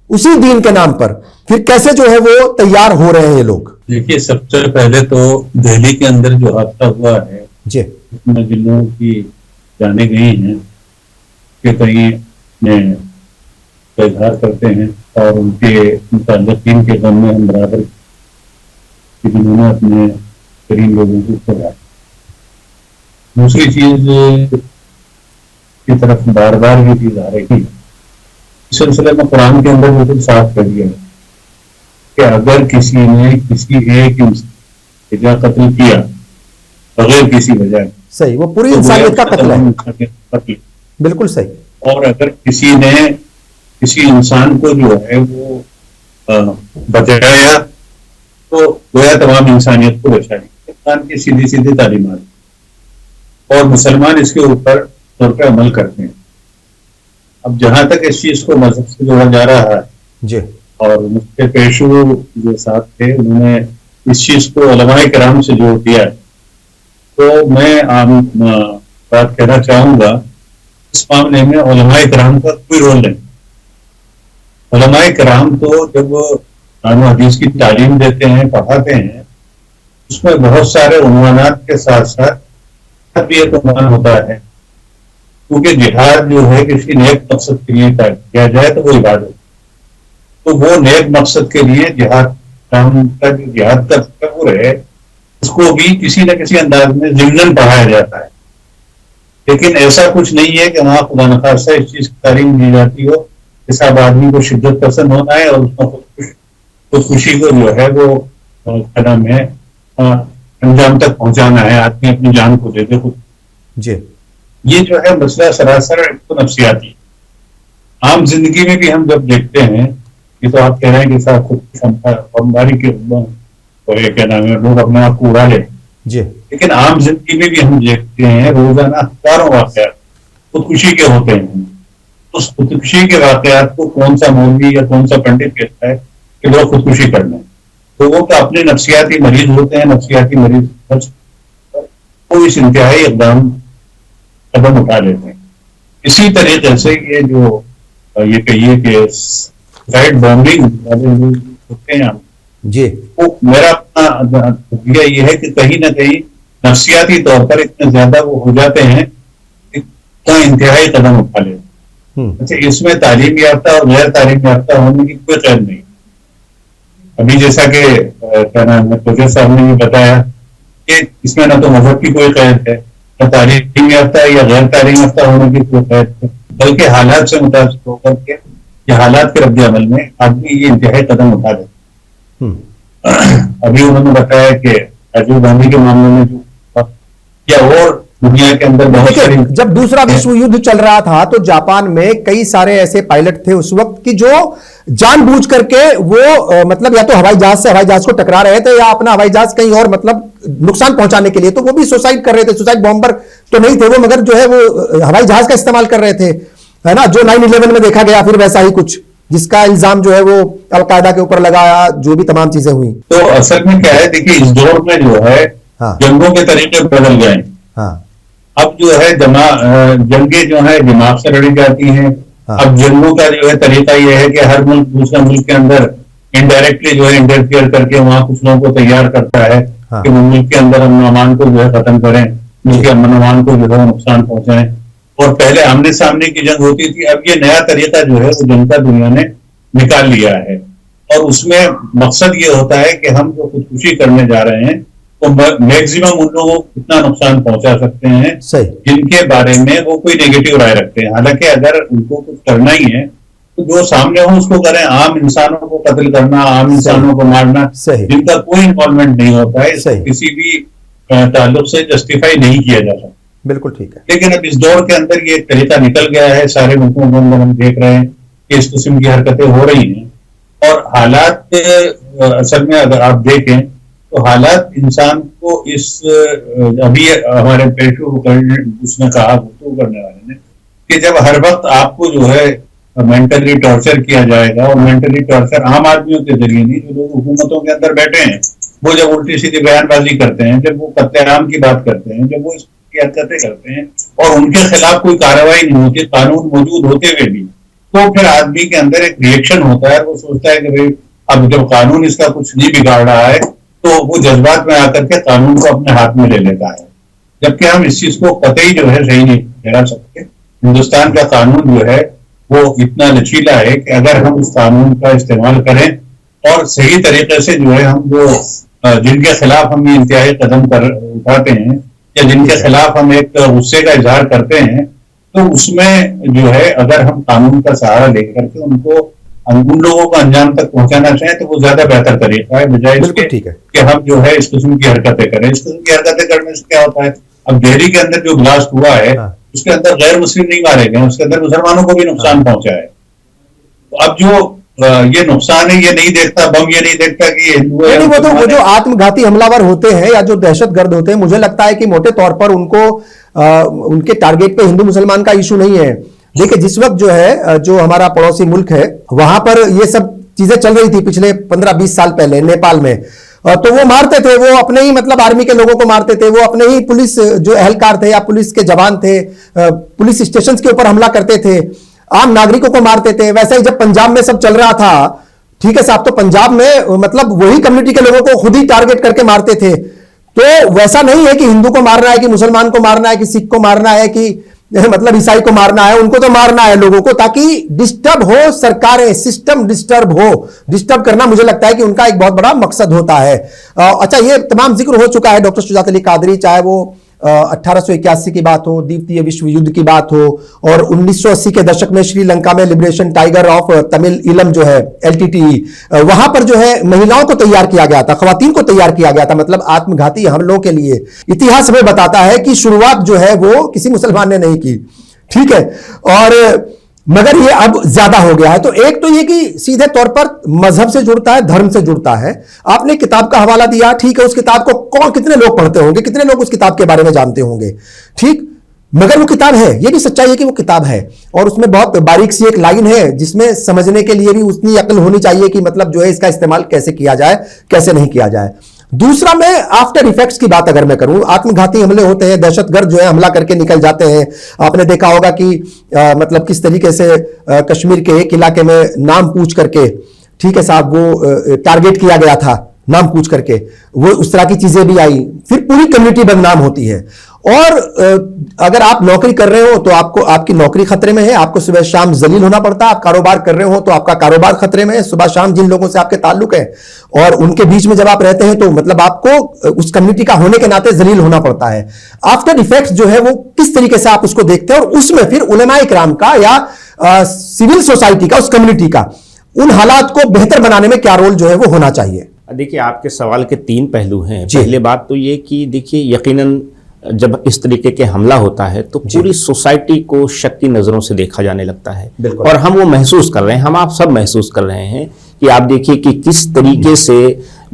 उसी दीन के नाम पर फिर कैसे जो है वो तैयार हो रहे हैं ये लोग? देखिए, सबसे पहले तो दिल्ली के अंदर जो हादसा हुआ है जी, उसमें जिन लोगों की जाने गई हैं कि कहीं इजहार करते हैं और उनके मुताल्लिकीन के गम में हम बराबर कि जिन्होंने अपने करीब लोगों को खोया। दूसरी चीज की तरफ बार बार ये चीज आ रही है, इस सिलसिले में कुरान के अंदर बिल्कुल साफ कर दिया है कि अगर किसी ने किसी एक इंसान कत्ल किया बगैर किसी वजह, सही, वो पूरी इंसानियत का कत्ल है। बिल्कुल सही। और अगर किसी ने किसी इंसान को जो है वो बचाया तो गोया तमाम इंसानियत को बचाई। इंसान की सीधी सीधी तालीमात, और मुसलमान इसके ऊपर तौर पर अमल करते हैं। अब जहां तक इस चीज को मजहब से जोड़ा जा रहा है जी, और मुझसे पेशू जो साथ थे उन्होंने इस चीज को उलमाए किराम से जोड़ दिया है, तो मैं आम बात कहना चाहूंगा, इस मामले में उलमाए किराम का कोई रोल नहीं। उलमाए किराम तो जब कुरान हदीस की तालीम देते हैं, पढ़ाते हैं, उसमें बहुत सारे उन्वानात के साथ साथ भी एक उन्वान होता है, क्योंकि जिहाद जो है किसी नेक मकसद के लिए किया जाए तो वो इबादत, तो वो नेक मकसद के लिए जिहाद का जो जिहाद का तस्वुर है उसको भी किसी न किसी अंदाज में ज़िम्नन पढ़ाया जाता है। लेकिन ऐसा कुछ नहीं है कि वहां खुदा न खास्ता इस चीज की तालीम दी जाती हो कि सब आदमी को शिद्दत पसंद होना है और उसको खुदकुशी को जो है वो क्या नाम है अंजाम तक पहुंचाना है, आदमी अपनी जान को दे दे खुद जी। ये जो है मसला सरासर तो नफ्सियाती। आम जिंदगी में भी हम जब देखते हैं, ये तो आप कह रहे हैं कि साहब खुद बमबारी के क्या नाम है लोग अपने आप को उड़ा ले जी, लेकिन आम जिंदगी में भी हम देखते हैं रोजाना हजारों वाकयात खुदकुशी के होते हैं। उस खुदकुशी के वाकयात को कौन सा मौलवी या कौन सा पंडित कहता है कि लोग खुदकुशी करना है? तो वो तो अपने नफ्सियाती मरीज होते हैं, नफ्सियाती मरीज वो इस इंतहाई एकदम कदम उठा लेते हैं। इसी तरीके से ये जो ये कहिए कि साइड बॉम्बिंग वाले लोग होते हैं जी, वो मेरा अपना नजरिया ये है कि कहीं ना कहीं नफ्सियाती तौर पर इतने ज्यादा वो हो जाते हैं इतना इंतहाई कदम उठा लेते हैं। अच्छा, इसमें तालीम याफ्ता और गैर तालीम याफ्ता होने की कोई कैद नहीं। अभी जैसा कि क्या नाम है प्रोफेसर साहब ने भी बताया कि इसमें ना तो मजहब की कोई कैद है, न तालीम याफ्ता या गैर तालीम याफ्ता होने की कोई कैद है, बल्कि हालात से मुताबिक होकर के या हालात के रद्द अमल में आदमी ये इंतहाई कदम उठा देता। अभी उन्होंने बताया कि राजीव गांधी के मामले में जो या और दुनिया के अंदर बहुत सारी, जब दूसरा विश्व युद्ध चल रहा था तो जापान में कई सारे ऐसे पायलट थे उस वक्त की जो जानबूझ करके वो मतलब या तो हवाई जहाज से हवाई जहाज को टकरा रहे थे या अपना हवाई जहाज कहीं और मतलब नुकसान पहुंचाने के लिए, तो वो भी सुसाइड कर रहे थे। सुसाइड बॉम्बर तो नहीं थे वो, मगर जो है वो हवाई जहाज का इस्तेमाल कर रहे थे, है ना, जो 9/11 में देखा गया फिर वैसा ही कुछ, जिसका इल्जाम जो है वो अलकायदा के ऊपर लगाया, जो भी तमाम चीजें हुई। तो असल में क्या है, देखिए इस दौर में जो है जंगों के तरीके बदल गए। अब जो है जंगे जो है दिमाग से लड़ी जाती हैं। अब जंगों का जो है तरीका यह है कि हर मुल्क दूसरे मुल्क के अंदर इनडायरेक्टली जो है इंटरफियर करके वहां कुछ लोगों को तैयार करता है कि वो मुल्क के अंदर अमन अमान को जो है खत्म करें, मुल्क के अमन अमान को जो है नुकसान पहुंचाएं। और पहले आमने सामने की जंग होती थी, अब ये नया तरीका जो है वो जनता दुनिया ने निकाल लिया है। और उसमें मकसद ये होता है कि हम जो खुदकुशी करने जा रहे हैं तो मैक्सिमम उन लोगों को कितना नुकसान पहुंचा सकते हैं जिनके बारे में वो कोई नेगेटिव राय रखते हैं। हालांकि अगर उनको कुछ करना ही है तो जो सामने हो उसको करें। आम इंसानों को कत्ल करना, आम इंसानों को मारना, जिनका कोई इन्वॉल्वमेंट नहीं होता है, किसी भी ताल्लुक से जस्टिफाई नहीं किया जा सकता। बिल्कुल ठीक है। लेकिन अब इस दौर के अंदर ये तरीका निकल गया है, सारे मुल्कों के अंदर हम देख रहे हैं कि इस किस्म की हरकतें हो रही हैं। और हालात असल में अगर आप देखें तो हालात इंसान को इस अभी हमारे पेशु उसने कहा गुफ्तगू करने वाले ने कि जब हर वक्त आपको जो है मेंटली टॉर्चर किया जाएगा, और मेंटली टॉर्चर आम आदमियों के जरिए नहीं, जो लोग हुकूमतों के अंदर बैठे हैं वो जब उल्टी सीधी बयानबाजी करते हैं, जब वो कत्लेआम की बात करते हैं, जब वो इसकी हरकतें करते हैं और उनके खिलाफ कोई कार्रवाई नहीं होती, कानून मौजूद होते हुए भी, तो फिर आदमी के अंदर एक रिएक्शन होता है। वो सोचता है कि भाई अब जब कानून इसका कुछ नहीं बिगाड़ रहा है तो वो जज्बात में आकर के कानून को अपने हाथ में ले लेता है। जबकि हम इस चीज को कतई जो है सही नहीं ठहरा सकते। हिंदुस्तान का कानून जो है वो इतना लचीला है कि अगर हम उस कानून का इस्तेमाल करें और सही तरीके से जो है हम जो जिनके खिलाफ हम ये इंतहाई कदम उठाते हैं या जिनके खिलाफ हम एक गुस्से का इजहार करते हैं, तो उसमें जो है अगर हम कानून का सहारा लेकर के उनको उन लोगों को अंजाम तक पहुंचाना चाहें तो वो ज्यादा बेहतर तरीका है, बजाय इसके कि हम जो है इस किस्म की हरकतें करें। इस किस्म की हरकतें करने से क्या होता है, अब दिल्ली के अंदर जो ब्लास्ट हुआ है उसके अंदर गैर मुस्लिम नहीं मारे गए, उसके अंदर मुसलमानों को भी नुकसान पहुंचा है। तो अब जो ये नुकसान है ये नहीं देखता, बम ये नहीं देखता कि ये हिंदू है। वो जो आत्मघाती हमलावर होते हैं या जो दहशतगर्द होते हैं, मुझे लगता है कि मोटे तौर पर उनको उनके टारगेट पे हिंदू मुसलमान का इशू नहीं है। देखिए जिस वक्त जो है जो हमारा पड़ोसी मुल्क है वहां पर ये सब चीजें चल रही थी पिछले 15-20 साल पहले नेपाल में, तो वो मारते थे, वो अपने ही मतलब आर्मी के लोगों को मारते थे, वो अपने ही पुलिस जो एहलकार थे या पुलिस के जवान थे पुलिस स्टेशन के ऊपर हमला करते थे, आम नागरिकों को मारते थे। वैसे ही जब पंजाब में सब चल रहा था, ठीक है साहब, तो पंजाब में मतलब वही कम्युनिटी के लोगों को खुद ही टारगेट करके मारते थे। तो वैसा नहीं है कि हिंदू को मारना है, कि मुसलमान को मारना है, कि सिख को मारना है, कि मतलब ईसाई को मारना है। उनको तो मारना है लोगों को, ताकि डिस्टर्ब हो सरकारें, सिस्टम डिस्टर्ब हो। डिस्टर्ब करना मुझे लगता है कि उनका एक बहुत बड़ा मकसद होता है। अच्छा, ये तमाम जिक्र हो चुका है डॉक्टर शुजात अली कादरी, चाहे वो 1881 की बात हो, द्वितीय विश्व युद्ध की बात हो, और 1980 के दशक में श्रीलंका में लिबरेशन टाइगर ऑफ तमिल इलम जो है LTTE, वहां पर जो है महिलाओं को तैयार किया गया था, खवातीन को तैयार किया गया था, मतलब आत्मघाती हमलों के लिए। इतिहास हमें बताता है कि शुरुआत जो है वो किसी मुसलमान ने नहीं की, ठीक है, और मगर ये अब ज्यादा हो गया है। तो एक तो ये कि सीधे तौर पर मजहब से जुड़ता है, धर्म से जुड़ता है। आपने किताब का हवाला दिया, ठीक है, उस किताब को कितने लोग पढ़ते होंगे, कितने लोग उस किताब के बारे में जानते होंगे, ठीक, मगर वो किताब है, ये भी सच्चाई है कि वो किताब है, और उसमें बहुत बारीक सी एक लाइन है जिसमें समझने के लिए भी उतनी अक्ल होनी चाहिए कि मतलब जो है इसका इस्तेमाल कैसे किया जाए, कैसे नहीं किया जाए। दूसरा, मैं आफ्टर इफेक्ट्स की बात अगर मैं करूं, आत्मघाती हमले होते हैं, दहशतगर्द जो है हमला करके निकल जाते हैं। आपने देखा होगा कि मतलब किस तरीके से कश्मीर के एक इलाके में नाम पूछ करके, ठीक है साहब, वो टारगेट किया गया था नाम पूछ करके, वो उस तरह की चीजें भी आई, फिर पूरी कम्युनिटी बदनाम होती है। और अगर आप नौकरी कर रहे हो तो आपको आपकी नौकरी खतरे में है, आपको सुबह शाम जलील होना पड़ता है। आप कारोबार कर रहे हो तो आपका कारोबार खतरे में है, सुबह शाम जिन लोगों से आपके ताल्लुक है और उनके बीच में जब आप रहते हैं तो मतलब आपको उस कम्युनिटी का होने के नाते जलील होना पड़ता है। आफ्टर इफेक्ट्स जो है वो किस तरीके से आप उसको देखते हैं, और उसमें फिर उलेमाए किराम का या सिविल सोसाइटी का, उस कम्युनिटी का, उन हालात को बेहतर बनाने में क्या रोल जो है वो होना चाहिए। देखिए, आपके सवाल के 3 पहलू हैं। पहले बात तो ये कि देखिए, यकीनन जब इस तरीके के हमला होता है तो पूरी सोसाइटी को शक की नजरों से देखा जाने लगता है, और हम वो महसूस कर रहे हैं, हम आप सब महसूस कर रहे हैं कि आप देखिए कि किस तरीके से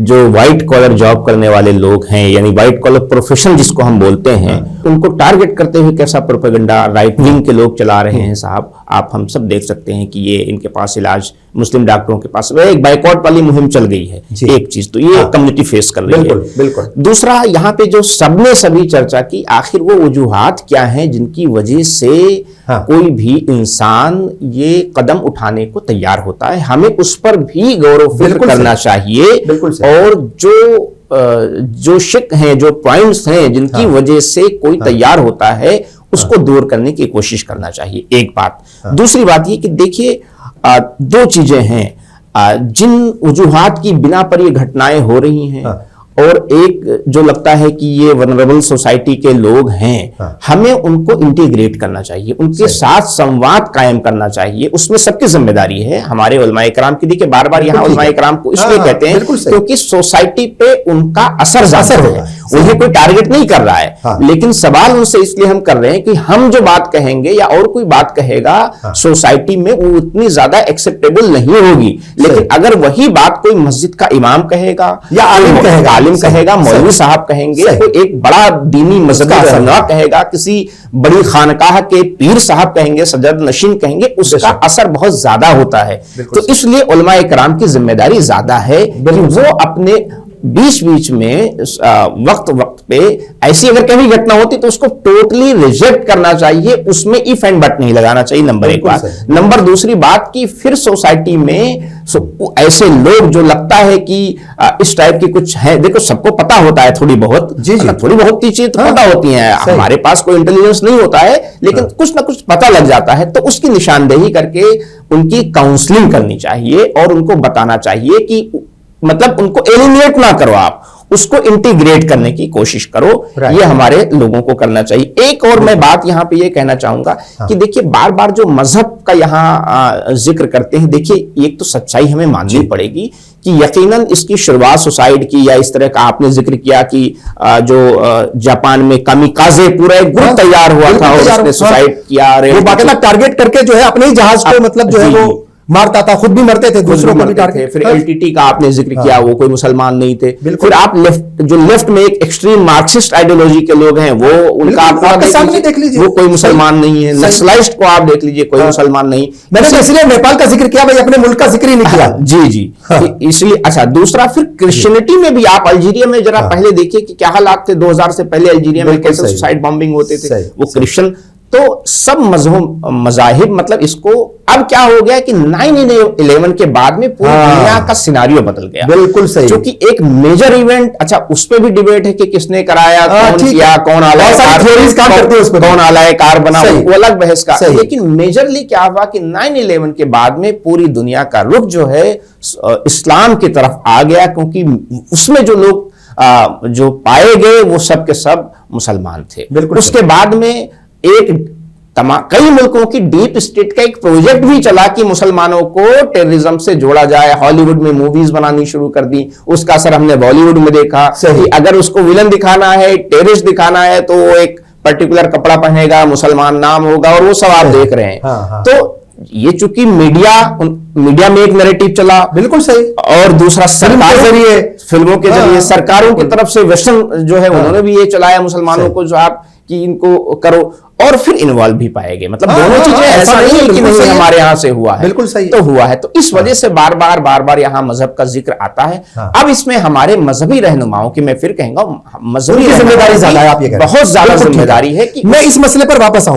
जो व्हाइट कॉलर जॉब करने वाले लोग हैं, यानी व्हाइट कॉलर प्रोफेशन जिसको हम बोलते हैं, उनको टारगेट करते हुए कैसा प्रोपेगेंडा राइट विंग के लोग चला रहे हैं साहब। आप हम सब देख सकते हैं कि ये इनके पास इलाज मुस्लिम डॉक्टरों के पास, वह एक बाइकआउट वाली मुहिम चल गई है। एक चीज तो ये कम्युनिटी फेस कर रही है। बिल्कुल। दूसरा, यहाँ पे जो सबने सभी चर्चा की, आखिर वो वजूहात क्या हैं जिनकी वजह से कोई भी इंसान ये कदम उठाने को तैयार होता है। हमें उस पर भी गौर व फिक्र करना चाहिए, और जो शिक हैं, जो पॉइंट्स हैं जिनकी वजह से कोई तैयार होता है, उसको दूर करने की कोशिश करना चाहिए, एक बात। दूसरी बात ये कि देखिए, 2 चीजें हैं जिन वजूहात की बिना पर ये घटनाएं हो रही हैं, और एक जो लगता है कि ये वनरेबल सोसाइटी के लोग हैं, हमें उनको इंटीग्रेट करना चाहिए, उनके साथ संवाद कायम करना चाहिए। उसमें सबकी जिम्मेदारी है, हमारे उलमाए किराम की। देखिए, बार बार यहाँ उलमाए किराम को इसलिए कहते हैं क्योंकि सोसाइटी पे उनका असर है, उन्हें कोई टारगेट नहीं कर रहा है। हाँ। लेकिन सवाल उनसे इसलिए हम कर रहे हैं कि हम जो बात कहेंगे या और कोई बात कहेगा सोसाइटी में वो उतनी ज्यादा एक्सेप्टेबल नहीं होगी, लेकिन अगर वही बात कोई मस्जिद का इमाम कहेगा या आलिम कहेगा, मौलवी साहब कहेंगे, कोई एक बड़ा दीनी मजहबी रहनुमा कहेगा, किसी बड़ी खानकाह के पीर साहब कहेंगे, सज्जाद नशीन कहेंगे, उसका असर बहुत ज्यादा होता है। तो इसलिए उलमाए किराम की जिम्मेदारी ज्यादा है कि वो अपने बीच बीच में वक्त वक्त पे ऐसी अगर कभी घटना होती तो उसको टोटली रिजेक्ट करना चाहिए, उसमें इफ एंड बट नहीं लगाना चाहिए। नंबर एक बात। नंबर दूसरी बात कि फिर सोसाइटी में ऐसे लोग जो लगता है कि इस टाइप की कुछ है, देखो सबको पता होता है थोड़ी बहुत, थोड़ी बहुत चीजें तो पता होती हैं, हमारे पास कोई इंटेलिजेंस नहीं होता है, लेकिन कुछ ना कुछ पता लग जाता है, तो उसकी निशानदेही करके उनकी काउंसलिंग करनी चाहिए और उनको बताना चाहिए कि मतलब उनको एलिमिनेट ना करो, आप उसको इंटीग्रेट करने की कोशिश करो। ये हमारे लोगों को करना चाहिए। एक और मैं बात यहां पे ये कहना चाहूंगा कि देखिए बार बार जो मजहब का यहां जिक्र करते हैं, देखिए एक तो सच्चाई हमें माननी पड़ेगी कि यकीनन इसकी शुरुआत सुसाइड की, या इस तरह का आपने जिक्र किया कि जो जापान में कामिकाजे पूरा एक ग्रुप तैयार हुआ था और उसने सुसाइड किया, वो बाकायदा टारगेट करके जो है अपने ही जहाज को मतलब जो है वो मारता था, खुद भी मरते थे, दूसरों को भी टारगेट। फिर एलटीटी का आपने जिक्र किया, वो कोई मुसलमान नहीं थे। फिर आप लेफ्ट में एक एक्सट्रीम मार्क्सिस्ट आइडियोलॉजी के लोग हैं, वो उनका आप सामने देख लीजिए, वो कोई मुसलमान नहीं है। नक्सलाइस्ट को आप देख लीजिए, कोई मुसलमान नहीं। मैंने इसलिए नेपाल का जिक्र किया भाई, अपने मुल्क का जिक्र ही नहीं किया। जी जी, इसलिए अच्छा। दूसरा फिर क्रिश्चियनिटी में भी आप अल्जीरिया में जरा पहले देखिए कि क्या हालात थे 2000 से पहले अल्जीरिया में, कैसे सुसाइड बॉम्बिंग होते थे, वो क्रिश्चियन। तो सब मजाहिब मतलब इसको अब क्या हो गया कि 9/11 के बाद में पूरी दुनिया का सिनारियो बदल गया। बिल्कुल सही। क्योंकि एक मेजर इवेंट, अच्छा उस पर भी डिबेट है कि किसने कराया, कौन किया, कौन आलायकार बना, वो अलग बहस का। लेकिन मेजरली क्या हुआ कि 9/11 के बाद में पूरी दुनिया का रुख जो है इस्लाम की तरफ आ गया, क्योंकि उसमें जो लोग जो पाए गए वो सब के सब मुसलमान थे। उसके बाद में कई मुल्कों की डीप स्टेट का एक प्रोजेक्ट भी चला कि मुसलमानों को टेररिज्म से जोड़ा जाए, हॉलीवुड में मूवीज बनानी शुरू कर दी। उसका असर हमने बॉलीवुड में देखा कि अगर उसको विलन दिखाना है, टेररिस्ट दिखाना है, तो वो एक पर्टिकुलर कपड़ा पहनेगा, मुसलमान नाम होगा, और वो सब आप देख रहे हैं। तो ये चूंकि मीडिया में एक नैरेटिव चला, बिल्कुल सही, और दूसरा सरकार के जरिए, फिल्मों के जरिए, सरकारों की तरफ से वेस्टर्न जो है उन्होंने भी ये चलाया मुसलमानों को, जो आप कि इनको करो, और फिर इन्वॉल्व भी पाए गए। मतलब दोनों चीजें, ऐसा नहीं है कि नहीं हमारे यहां से हुआ है, बिल्कुल सही तो हुआ है। तो इस वजह से बार बार यहां मजहब का जिक्र आता है। अब इसमें हमारे मजहबी रहनुमाओं की, मैं फिर कहूंगा मजहबी जिम्मेदारी ज्यादा है, आप ये बहुत ज्यादा जिम्मेदारी है कि मैं इस मसले पर वापस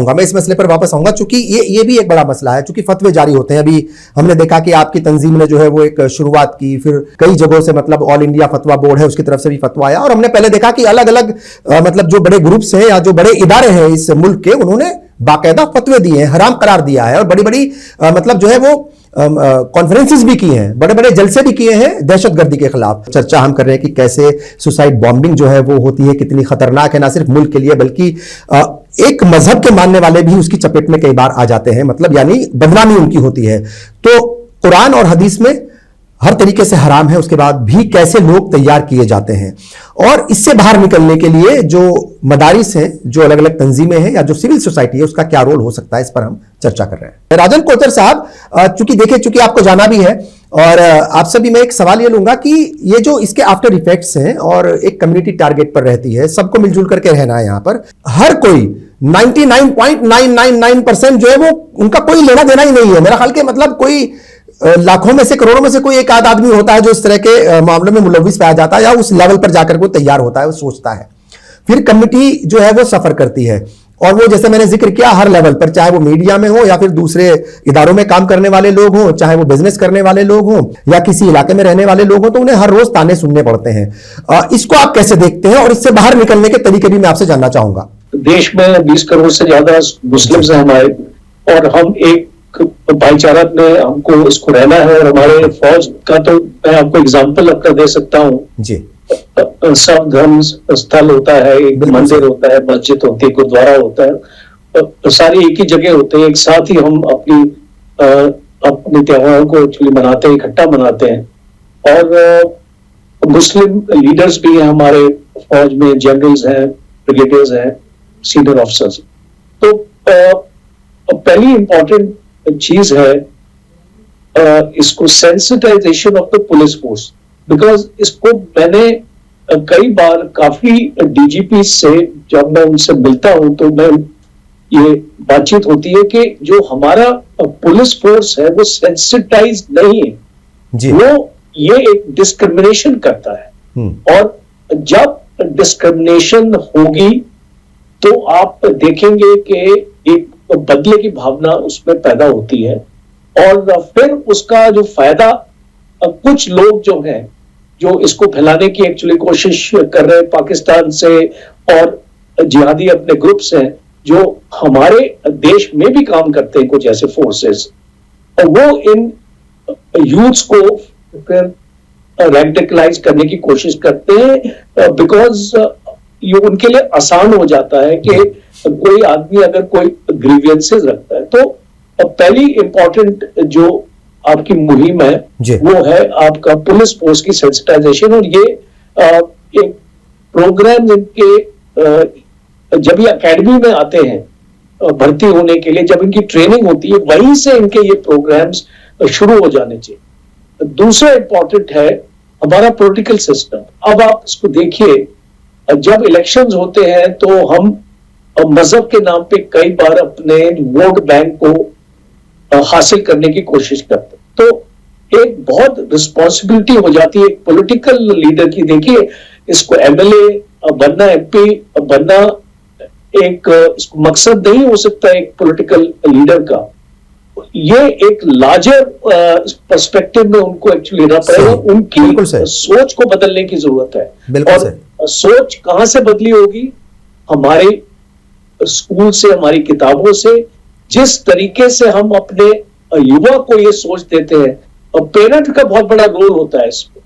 आऊंगा, चूंकि ये भी एक बड़ा मसला है, चूंकि फतवे जारी होते हैं। अभी हमने देखा कि आपकी तंजीम ने जो है वो एक शुरुआत की, फिर कई जगहों से मतलब ऑल इंडिया फतवा बोर्ड है उसकी तरफ से भी फतवा आया, और हमने पहले देखा कि अलग अलग मतलब जो बड़े ग्रुप्स हैं या जो बड़े इदारे हैं इस मुल्क के, उन्होंने बाकायदा फतवे दिए हैं, हराम करार दिया है, और बड़ी बड़ी मतलब जो है वो कॉन्फ्रेंसेस भी किए हैं, बड़े बड़े जलसे भी किए हैं दहशतगर्दी के खिलाफ। चर्चा हम कर रहे हैं कि कैसे सुसाइड बॉम्बिंग जो है वो होती है, कितनी खतरनाक है, ना सिर्फ मुल्क के लिए बल्कि एक मजहब के मानने वाले भी उसकी चपेट में कई बार आ जाते हैं, मतलब यानी बदनामी उनकी होती है। तो कुरान और हदीस में हर तरीके से हराम है, उसके बाद भी कैसे लोग तैयार किए जाते हैं, और इससे बाहर निकलने के लिए जो मदारिस हैं, जो अलग अलग तंजीमें हैं, या जो सिविल सोसाइटी है, उसका क्या रोल हो सकता है, इस पर हम चर्चा कर रहे हैं। राजन कोचर साहब, चूंकि आपको जाना भी है, और आपसे भी मैं एक सवाल ये लूंगा कि ये जो इसके आफ्टर इफेक्ट्स हैं, और एक कम्युनिटी टारगेट पर रहती है, सबको मिलजुल करके रहना है, यहां पर हर कोई 99.999% जो है वो उनका कोई लेना देना ही नहीं है। मेरा ख्याल के मतलब कोई लाखों में से, करोड़ों में से कोई एक आध आदमी होता है जो इस तरह के मामलों में मुलविस पाया जाता है, या उस लेवल पर जाकर वो तैयार होता है, वो सोचता है। फिर कमिटी जो है वो सफर करती है, और वो जैसे मैंने जिक्र किया हर लेवल पर, चाहे वो मीडिया में हो, या फिर दूसरे इदारों में काम करने वाले लोग हों, चाहे वो बिजनेस करने वाले लोग हों, या किसी इलाके में रहने वाले लोग हों, तो उन्हें हर रोज ताने सुनने पड़ते हैं। इसको आप कैसे देखते हैं, और इससे बाहर निकलने के तरीके भी मैं आपसे जानना चाहूंगा। देश में 20 करोड़ से ज्यादा मुस्लिम्स हैं हमारे, और हम एक भाईचारा में हमको इसको रहना है। और हमारे फौज का तो मैं आपको एग्जांपल अपना दे सकता हूँ जी। सब धर्म स्थल होता है, एक मंदिर होता है, मस्जिद होती है, गुरुद्वारा होता है, सारी एक ही जगह होते हैं, एक साथ ही हम अपने त्योहारों को एक्चुअली मनाते हैं, इकट्ठा मनाते हैं। और मुस्लिम लीडर्स भी हैं हमारे फौज में जनरल्स हैं, ब्रिगेडियर्स हैं, सीनियर ऑफिसर्स। तो पहली इंपॉर्टेंट चीज है इसको sensitization of the police force, because इसको मैंने कई बार काफी डीजीपी से जब मैं उनसे मिलता हूं तो मैं ये बातचीत होती है कि जो हमारा पुलिस फोर्स है वो सेंसिटाइज नहीं है जी। वो ये एक डिस्क्रिमिनेशन करता है, और जब डिस्क्रिमिनेशन होगी तो आप देखेंगे कि एक बदले की भावना उसमें पैदा होती है, और फिर उसका जो फायदा कुछ लोग जो हैं जो इसको फैलाने की एक्चुअली कोशिश कर रहे हैं पाकिस्तान से, और जिहादी अपने ग्रुप्स हैं जो हमारे देश में भी काम करते हैं कुछ ऐसे फोर्सेस, और वो इन यूथ्स को फिर रेडिकलाइज करने की कोशिश करते हैं, बिकॉज ये उनके लिए आसान हो जाता है कि कोई आदमी अगर कोई ग्रीवियंसेस रखता है तो पहली इंपॉर्टेंट जो आपकी मुहिम है वो है आपका पुलिस फोर्स की सेंसिटाइजेशन। और ये एक प्रोग्राम इनके जब ये एकेडमी में आते हैं भर्ती होने के लिए, जब इनकी ट्रेनिंग होती है वहीं से इनके ये प्रोग्राम्स शुरू हो जाने चाहिए। दूसरा इंपॉर्टेंट है हमारा पॉलिटिकल सिस्टम। अब आप इसको देखिए, जब इलेक्शंस होते हैं तो हम मजहब के नाम पे कई बार अपने वोट बैंक को हासिल करने की कोशिश करते हैं, तो एक बहुत रिस्पॉन्सिबिलिटी हो जाती है एक पॉलिटिकल लीडर की। देखिए, इसको एमएलए बनना, एमपी बनना एक इसको मकसद नहीं हो सकता एक पॉलिटिकल लीडर का। ये एक लार्जर पर्सपेक्टिव में उनको एक्चुअली लेना पड़ेगा, उनकी सोच को बदलने की जरूरत है। और सोच कहां से बदली होगी? हमारे स्कूल से, हमारी किताबों से। जिस तरीके से हम अपने युवा को ये सोच देते हैं, और पेरेंट का बहुत बड़ा रोल होता है इसमें,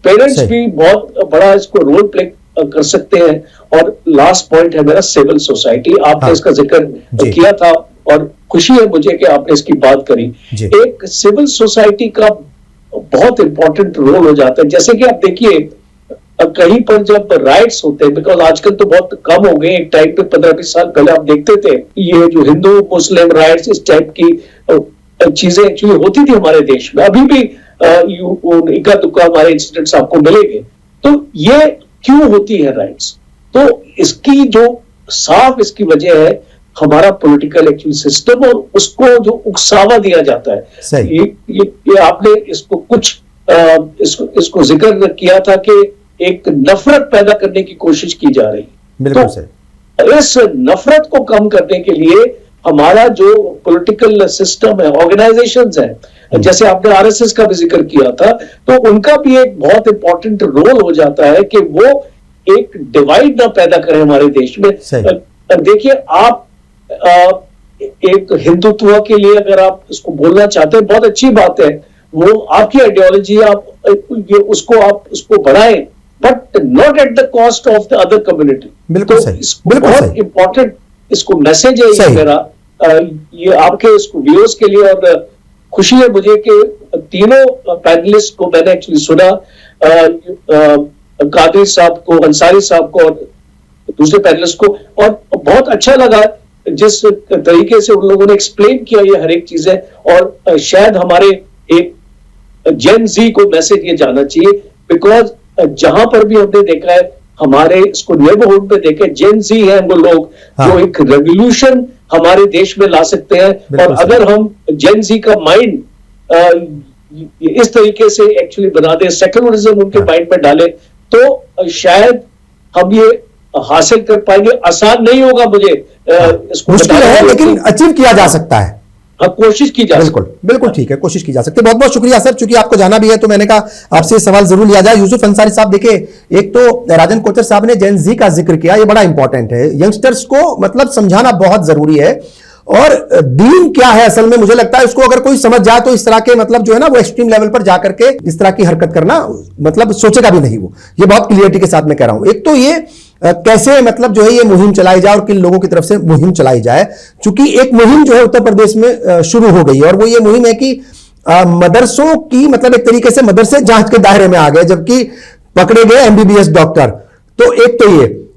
पेरेंट्स भी बहुत बड़ा इसको रोल प्ले कर सकते हैं। और लास्ट पॉइंट है मेरा सिविल सोसाइटी। आपने इसका जिक्र किया था और खुशी है मुझे कि आपने इसकी बात करी। एक सिविल सोसाइटी का बहुत इंपॉर्टेंट रोल हो जाता है। जैसे कि आप देखिए कहीं पर जब राइट्स होते हैं, बिकॉज आजकल तो बहुत कम हो गए, एक टाइम पे 15-20 साल पहले आप देखते थे ये जो हिंदू मुस्लिम राइट्स इस टाइप की चीजें एक्चुअली होती थी हमारे देश में। अभी भी इक्का दुक्का हमारे इंसिडेंट्स आपको मिलेंगे। तो ये क्यों होती है राइट्स? तो इसकी जो साफ इसकी वजह है हमारा पॉलिटिकल एक्चुअली सिस्टम, और उसको जो उकसावा दिया जाता है। ये आपने इसको कुछ इसको जिक्र किया था कि एक नफरत पैदा करने की कोशिश की जा रही है। तो इस नफरत को कम करने के लिए हमारा जो पॉलिटिकल सिस्टम है, ऑर्गेनाइजेशंस है, जैसे आपने आरएसएस का भी जिक्र किया था, तो उनका भी एक बहुत इंपॉर्टेंट रोल हो जाता है कि वो एक डिवाइड ना पैदा करें हमारे देश में। देखिए, आप एक हिंदुत्व के लिए अगर आप इसको बोलना चाहते हैं, बहुत अच्छी बात है, वो आपकी आइडियोलॉजी, आप उसको बढ़ाएं, but not at the cost of the other community. बिल्कुल तो सही, बहुत इंपॉर्टेंट इसको मैसेज है ये मेरा, ये आपके इसको व्यूअर्स के लिए। और खुशी है मुझे कि तीनों पैनलिस्ट को मैंने एक्चुअली सुना, कादरी साहब को, अंसारी साहब को और दूसरे पैनलिस्ट को, और बहुत अच्छा लगा जिस तरीके से उन लोगों ने एक्सप्लेन किया ये हर एक चीजें। और शायद हमारे एक जेन जी को मैसेज ये जाना चाहिए, बिकॉज जहां पर भी हमने देखा है हमारे इसको नेबरहुड में देखे, जेन जी है वो लोग जो एक रेवोल्यूशन हमारे देश में ला सकते हैं। और अगर हम जेन जी का माइंड इस तरीके से एक्चुअली बना दे, सेक्युलरिज्म उनके माइंड में डाले, तो शायद हम ये हासिल कर पाएंगे। आसान नहीं होगा, मुझे इसको मुश्किल है, लेकिन अचीव किया जा सकता है। कोशिश की जा बिल्कुल बिल्कुल ठीक है, कोशिश की जा सकती है। बहुत बहुत शुक्रिया सर, चूंकि आपको जाना भी है तो मैंने कहा आपसे सवाल जरूर लिया जाए। यूसुफ अंसारी साहब, देखिए, एक तो राजन कोचर साहब ने जेन जी का जिक्र किया, ये बड़ा इंपॉर्टेंट है। यंगस्टर्स को मतलब समझाना बहुत जरूरी है, और दीन क्या है असल में, मुझे लगता है उसको अगर कोई समझ जाए तो इस तरह के मतलब जो है ना वो एक्सट्रीम लेवल पर जाकर के इस तरह की हरकत करना मतलब सोचेगा भी नहीं वो। ये बहुत क्लियरिटी के साथ मैं कह रहा हूं। एक तो ये कैसे मतलब जो है ये मुहिम चलाई जाए और किन लोगों की तरफ से मुहिम चलाई जाए, चूंकि एक मुहिम जो है उत्तर प्रदेश में शुरू हो गई है, और वो ये मुहिम है कि मदरसों की मतलब एक तरीके से मदरसे जांच के दायरे में आ गए, जबकि पकड़े गए एमबीबीएस डॉक्टर। तो एक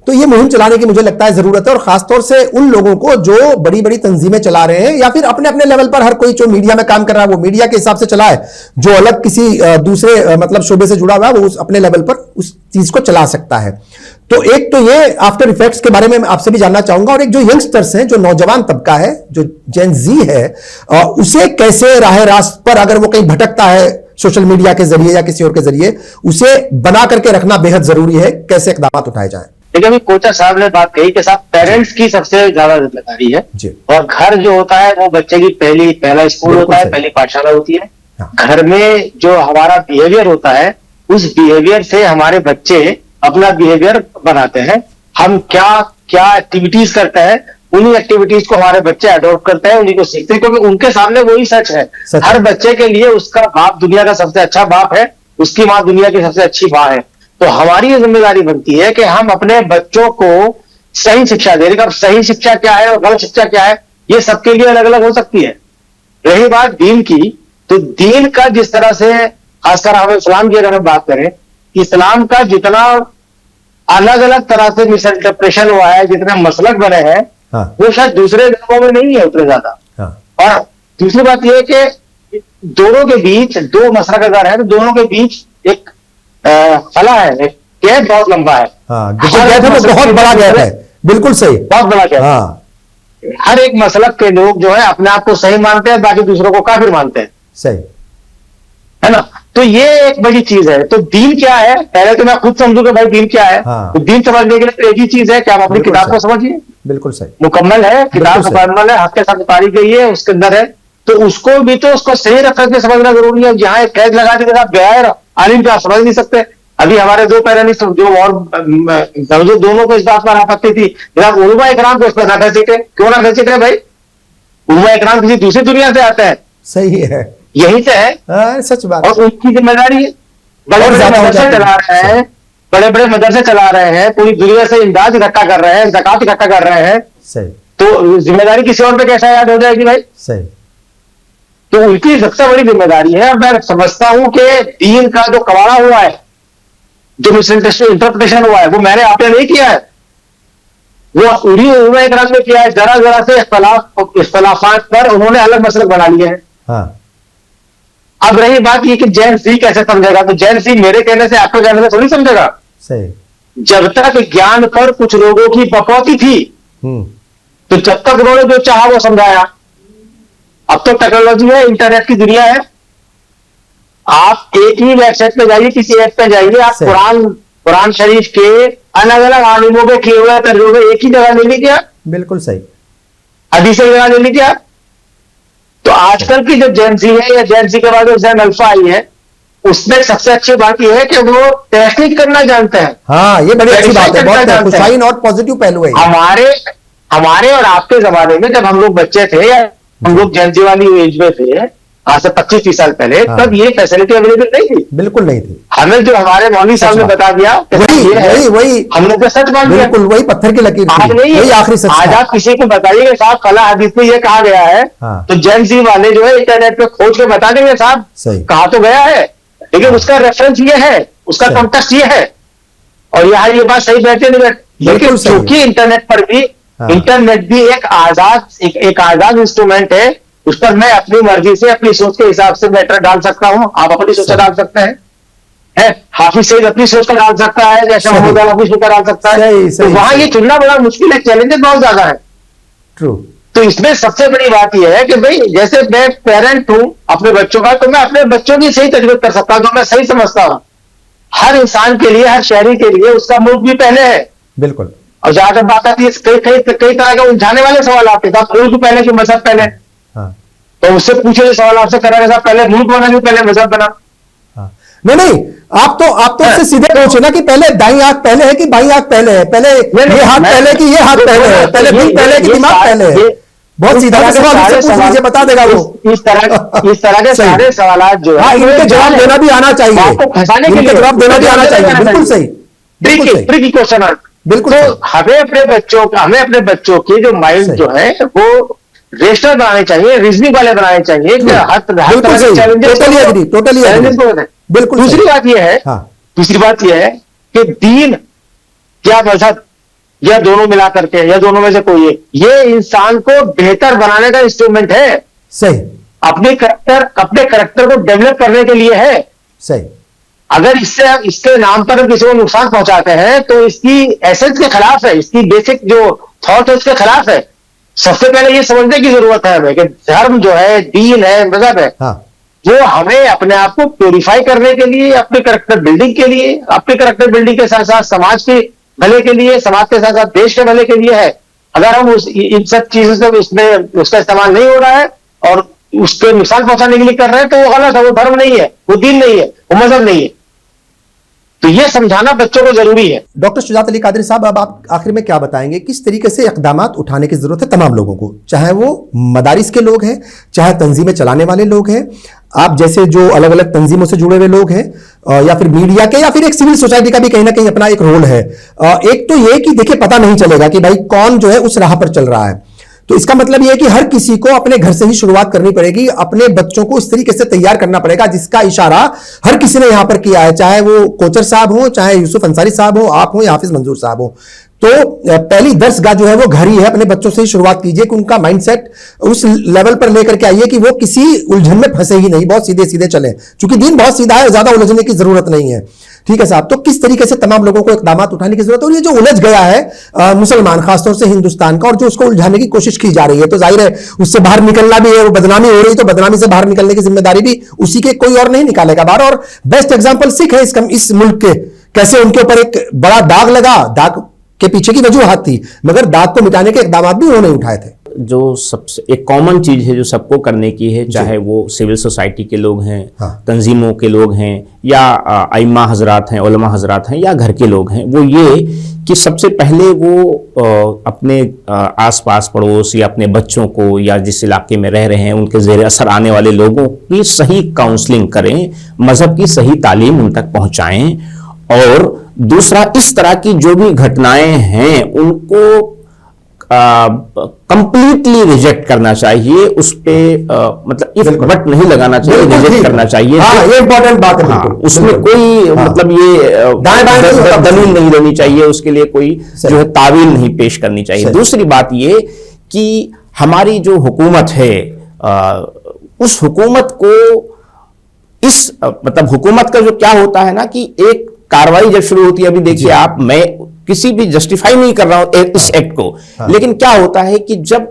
तो ये मुहिम चलाने की मुझे लगता है जरूरत है, और खासतौर से उन लोगों को जो बड़ी बड़ी तंजीमें चला रहे हैं, या फिर अपने अपने लेवल पर हर कोई जो मीडिया में काम कर रहा है वो मीडिया के हिसाब से चलाए, जो अलग किसी दूसरे मतलब शोबे से जुड़ा हुआ है वो अपने लेवल पर उस चीज को चला सकता है। तो एक तो ये आफ्टर इफेक्ट्स के बारे में मैं आपसे भी जानना चाहूंगा, और एक जो यंगस्टर्स हैं, जो नौजवान तबका है, जो जेन जी है, उसे कैसे राह रास्त पर अगर वो कहीं भटकता है सोशल मीडिया के जरिए या किसी और के जरिए, उसे बना करके रखना बेहद जरूरी है, कैसे इकदाम उठाए जाए? देखिए, अभी कोचर साहब ने बात कही कि साहब पेरेंट्स की सबसे ज्यादा जिम्मेदारी है जी। और घर जो होता है वो बच्चे की पहला स्कूल होता है, पहली पाठशाला होती है। हाँ। घर में जो हमारा बिहेवियर होता है उस बिहेवियर से हमारे बच्चे अपना बिहेवियर बनाते हैं। हम क्या क्या एक्टिविटीज करते हैं, उन्हीं एक्टिविटीज को हमारे बच्चे अडॉप्ट करते हैं, उन्हीं को सीखते हैं, क्योंकि उनके सामने वही सच है। हर बच्चे के लिए उसका बाप दुनिया का सबसे अच्छा बाप है, उसकी माँ दुनिया की सबसे अच्छी माँ है। तो हमारी ये जिम्मेदारी बनती है कि हम अपने बच्चों को सही शिक्षा दे। अब सही शिक्षा क्या है और गलत शिक्षा क्या है, ये सबके लिए अलग अलग हो सकती है। रही बात दीन की, तो दीन का जिस तरह से, खासकर हम इस्लाम की अगर हम बात करें, इस्लाम का जितना अलग अलग तरह से मिसइंटरप्रेशन हुआ है, जितने मसलक बने हैं, हाँ। वो शायद दूसरे धर्मों में नहीं है उतने ज्यादा। हाँ। और दूसरी बात यह है कि दोनों के बीच, दो मसलक अगर है तो दोनों के बीच एक फला है, एक गैप बहुत लंबा है। हाँ, जो गैप है वो बहुत बड़ा गैप है, बिल्कुल सही, बहुत बड़ा गैप। हाँ। हर एक मसलक के लोग जो है अपने आप को सही मानते हैं, बाकी दूसरों को काफिर मानते हैं, सही है ना। तो ये एक बड़ी चीज है। तो दीन क्या है, पहले तो मैं खुद समझू कि भाई दीन क्या है। हाँ। तो दीन समझने के लिए तो एक ही चीज है कि आप अपनी बिल्कुल किताब को सही। समझिए, बिल्कुल सही, मुकम्मल है, किताब बिल्कुल सही। मुकम्मल है, हक के साथ उतारी गई है, उसके अंदर है, तो उसको भी तो उसको सही रख करके समझना जरूरी है। जहां एक कैद लगा के आप गैर आलिम पे आप समझ नहीं सकते। अभी हमारे दो पैरानिस्ट जो और जो दोनों को इस बात पर आपत्ति थी, जनाब उलमा इकराम को इस पर ना घसीटे, क्यों ना घसीटे भाई? उलमा इकराम किसी दूसरी दुनिया से आते हैं, सही है, यहीं से है, हाँ, सच बात। और उनकी जिम्मेदारी है। बड़े बड़े ज्यादा हो मदरसे जाती है। चला रहे हैं, बड़े बड़े मदरसे चला रहे हैं, पूरी दुनिया से इमदाद इकट्ठा कर रहे हैं, ज़कात इकट्ठा कर रहे हैं, सही, तो जिम्मेदारी किसी और पे कैसे याद हो जाएगी भाई? सही, तो उनकी सबसे बड़ी जिम्मेदारी है। और मैं समझता हूं कि दीन का जो कवाड़ा हुआ है, जो मिसइंटरप्रिटेशन हुआ है, वो मैंने आपने नहीं किया है, वो उन्हीं उलमा इकराम ने किया है। जरा जरा से इख्तलाफात पर उन्होंने अलग मसलक बना लिए हैं। हाँ, अब रही बात ये कि जैन सी कैसे समझेगा, तो जैन सी मेरे कहने से, आपके कहने से थोड़ी समझेगा। सही, जब तक ज्ञान पर कुछ लोगों की बकौती थी, तो जब तक उन्होंने जो चाहा वो समझाया। अब तो टेक्नोलॉजी है, इंटरनेट की दुनिया है, आप एक ही वेबसाइट पे जाइए, किसी ऐप पे जाइए, आप कुरान शरीफ के अलग अलग आलिमों के किए हुए तर्जुमे एक ही जगह ले लीजिए आप, बिल्कुल सही, हदीस की जगह ले लीजिए आप। तो आजकल की जो जेंसी है या जेंसी के बाद जो जैन अल्फा आई है, उसमें सबसे अच्छी बात यह है कि वो तहकीक करना जानते हैं। हाँ, ये बड़ी अच्छी बात है, बहुत खुशाइन और पॉजिटिव पहलू है। हमारे और आपके जमाने में जब हम लोग बच्चे थे या हम लोग जेंसी वाली एज में थे, आज से 25-30 साल पहले, तब ये फैसिलिटी अवेलेबल नहीं थी, बिल्कुल नहीं थी। हमें जो हमारे मौलवी साहब ने बता दिया, वही हम लोग को सच मान लिया, बिल्कुल वही पत्थर की लकीर आज थी, नहीं वही आखिरी सच आज था। आप किसी को बताइए साहब फला हदीस में ये कहा गया है, हाँ। तो जेंसी वाले जो है इंटरनेट पे खोज के बता देंगे साहब सही, कहा तो गया है, लेकिन उसका रेफरेंस ये है, उसका कॉन्टेक्स्ट ये है, और यहाँ ये बात सही बैठे नहीं बैठे। लेकिन क्योंकि इंटरनेट पर भी, इंटरनेट भी एक आजाद इंस्ट्रूमेंट है, उस पर मैं अपनी मर्जी से, अपनी सोच के हिसाब से मैटर डाल सकता हूं, आप अपनी सोच का डाल सकते हैं, हाफिज सईद अपनी सोच का डाल सकता है, जैसे महमूद अली अपनी सोच का डाल सकता है। तो वहां ये चुनना बड़ा मुश्किल है, चैलेंजेस बहुत ज्यादा है। ट्रू। तो इसमें सबसे बड़ी बात यह है कि भाई जैसे मैं पेरेंट हूं अपने बच्चों का, तो मैं अपने बच्चों की सही तजवीज कर सकता हूं, जो मैं सही समझता हूं। हर इंसान के लिए, हर शहरी के लिए उसका मुल्क भी पहले है, बिल्कुल। और जहां तक बात आती है कई तरह के उलझाने वाले सवाल आते हैं, मुल्क भी पहले कि मजहब पहले, तो उससे पूछे जो सवाल आपसे करेंगे साहब, पहले मुल्क बना कि पहले मजहब बना? नहीं, आप तो उससे सीधे पूछे ना कि पहले दाई आंख पहले है कि बाई आंख पहले है, पहले ये हाथ पहले कि ये हाथ पहले है, पहले दिल पहले कि दिमाग पहले है। बहुत सीधा सवाल बता देगा वो। इस तरह के सारे सवाल जो है, इनके जवाब देना भी आना चाहिए, आपको फंसाने के लिए जवाब देना भी आना चाहिए। बिल्कुल सही, ट्रिकी क्वेश्चन। बिल्कुल। तो हमें अपने बच्चों की जो माइंड जो है वो रेशनल बनाने चाहिए, रीजनिंग वाले बनाने चाहिए। टोटली। बिल्कुल। दूसरी बात यह है कि दीन या मजहब या दोनों मिला करके या दोनों में से कोई एक, ये इंसान को बेहतर बनाने का इंस्ट्रूमेंट है। सही। अपने करेक्टर को डेवलप करने के लिए है। सही। अगर इसके नाम पर किसी को नुकसान पहुंचाते हैं तो इसकी एसेंस के खिलाफ है, इसकी बेसिक जो थॉट है उसके खिलाफ है। सबसे पहले ये समझने की जरूरत है हमें कि धर्म जो है, दीन है, मजहब है, हाँ। वो हमें अपने आप को प्योरीफाई करने के लिए, अपने करेक्टर बिल्डिंग के लिए, अपने करेक्टर बिल्डिंग के साथ साथ समाज के भले के लिए, समाज के साथ साथ देश के भले के लिए है। अगर हम इन सब चीजों से उसका इस्तेमाल नहीं हो रहा है और उसके नुकसान पहुंचाने के लिए कर रहे हैं तो वो गलत है, वो धर्म नहीं है, वो दीन नहीं है, वो मजहब नहीं है। तो ये समझाना बच्चों को जरूरी है। डॉक्टर शुजात अली कादरी साहब, अब आप आखिर में क्या बताएंगे, किस तरीके से इकदामात उठाने की जरूरत है तमाम लोगों को, चाहे वो मदारिस के लोग हैं, चाहे तंजीमें चलाने वाले लोग हैं, आप जैसे जो अलग अलग तंजीमों से जुड़े हुए लोग हैं, या फिर मीडिया के, या फिर एक सिविल सोसाइटी का भी कहीं ना कहीं अपना एक रोल है। एक तो ये कि देखिए पता नहीं चलेगा कि भाई कौन जो है उस राह पर चल रहा है, तो इसका मतलब यह है कि हर किसी को अपने घर से ही शुरुआत करनी पड़ेगी, अपने बच्चों को इस तरीके से तैयार करना पड़ेगा जिसका इशारा हर किसी ने यहां पर किया है, चाहे वो कोचर साहब हो, चाहे यूसुफ अंसारी साहब हो, आप हो या हाफिज मंजूर साहब हो। तो पहली दर्सगाह जो है वो घर ही है। अपने बच्चों से ही शुरुआत कीजिए कि उनका माइंडसेट उस लेवल पर लेकर के आइए कि वो किसी उलझन में फंसे ही नहीं, बहुत सीधे सीधे चले, क्योंकि दीन बहुत सीधा है, ज्यादा उलझने की जरूरत नहीं है। ठीक है साहब, तो किस तरीके से तमाम लोगों को इकदामात उठाने की जरूरत है, और ये जो उलझ गया है मुसलमान खासतौर से हिंदुस्तान का, और जो उसको उलझाने की कोशिश की जा रही है, तो जाहिर है उससे बाहर निकलना भी है, वो बदनामी हो रही है, तो बदनामी से बाहर निकलने की जिम्मेदारी भी उसी के, कोई और नहीं निकालेगा बाहर। और बेस्ट एग्जाम्पल सिख है इस मुल्क के, कैसे उनके ऊपर एक बड़ा दाग लगा, दाग के पीछे की वजूहत थी, मगर दाग को मिटाने के इकदाम भी उन्होंने उठाए थे। जो सबसे एक कॉमन चीज है जो सबको करने की है, चाहे वो सिविल सोसाइटी के लोग हैं, हाँ। तंजीमों के लोग हैं, या आइम्मा हजरात हैं, उलमा हजरात हैं, या घर के लोग हैं, वो ये कि सबसे पहले वो अपने आसपास पड़ोस या अपने बच्चों को या जिस इलाके में रह रहे हैं उनके ज़ेरे असर आने वाले लोगों की सही काउंसलिंग करें, मजहब की सही तालीम उन तक पहुंचाएं। और दूसरा, इस तरह की जो भी घटनाएं हैं उनको कंप्लीटली रिजेक्ट करना चाहिए, उस पे मतलब इफ बट नहीं लगाना चाहिए, रिजेक्ट करना चाहिए। हाँ, ये इंपॉर्टेंट बात है। उसमें कोई मतलब ये दलील नहीं देनी चाहिए, उसके लिए कोई जो है तावील नहीं पेश करनी चाहिए। दूसरी बात ये कि हमारी जो हुकूमत है, उस हुकूमत को इस मतलब हुकूमत का जो क्या होता है ना कि एक कार्रवाई जब शुरू होती है, अभी देखिए आप, मैं किसी भी जस्टिफाई नहीं कर रहा हूं इस एक्ट को, हाँ। लेकिन क्या होता है कि जब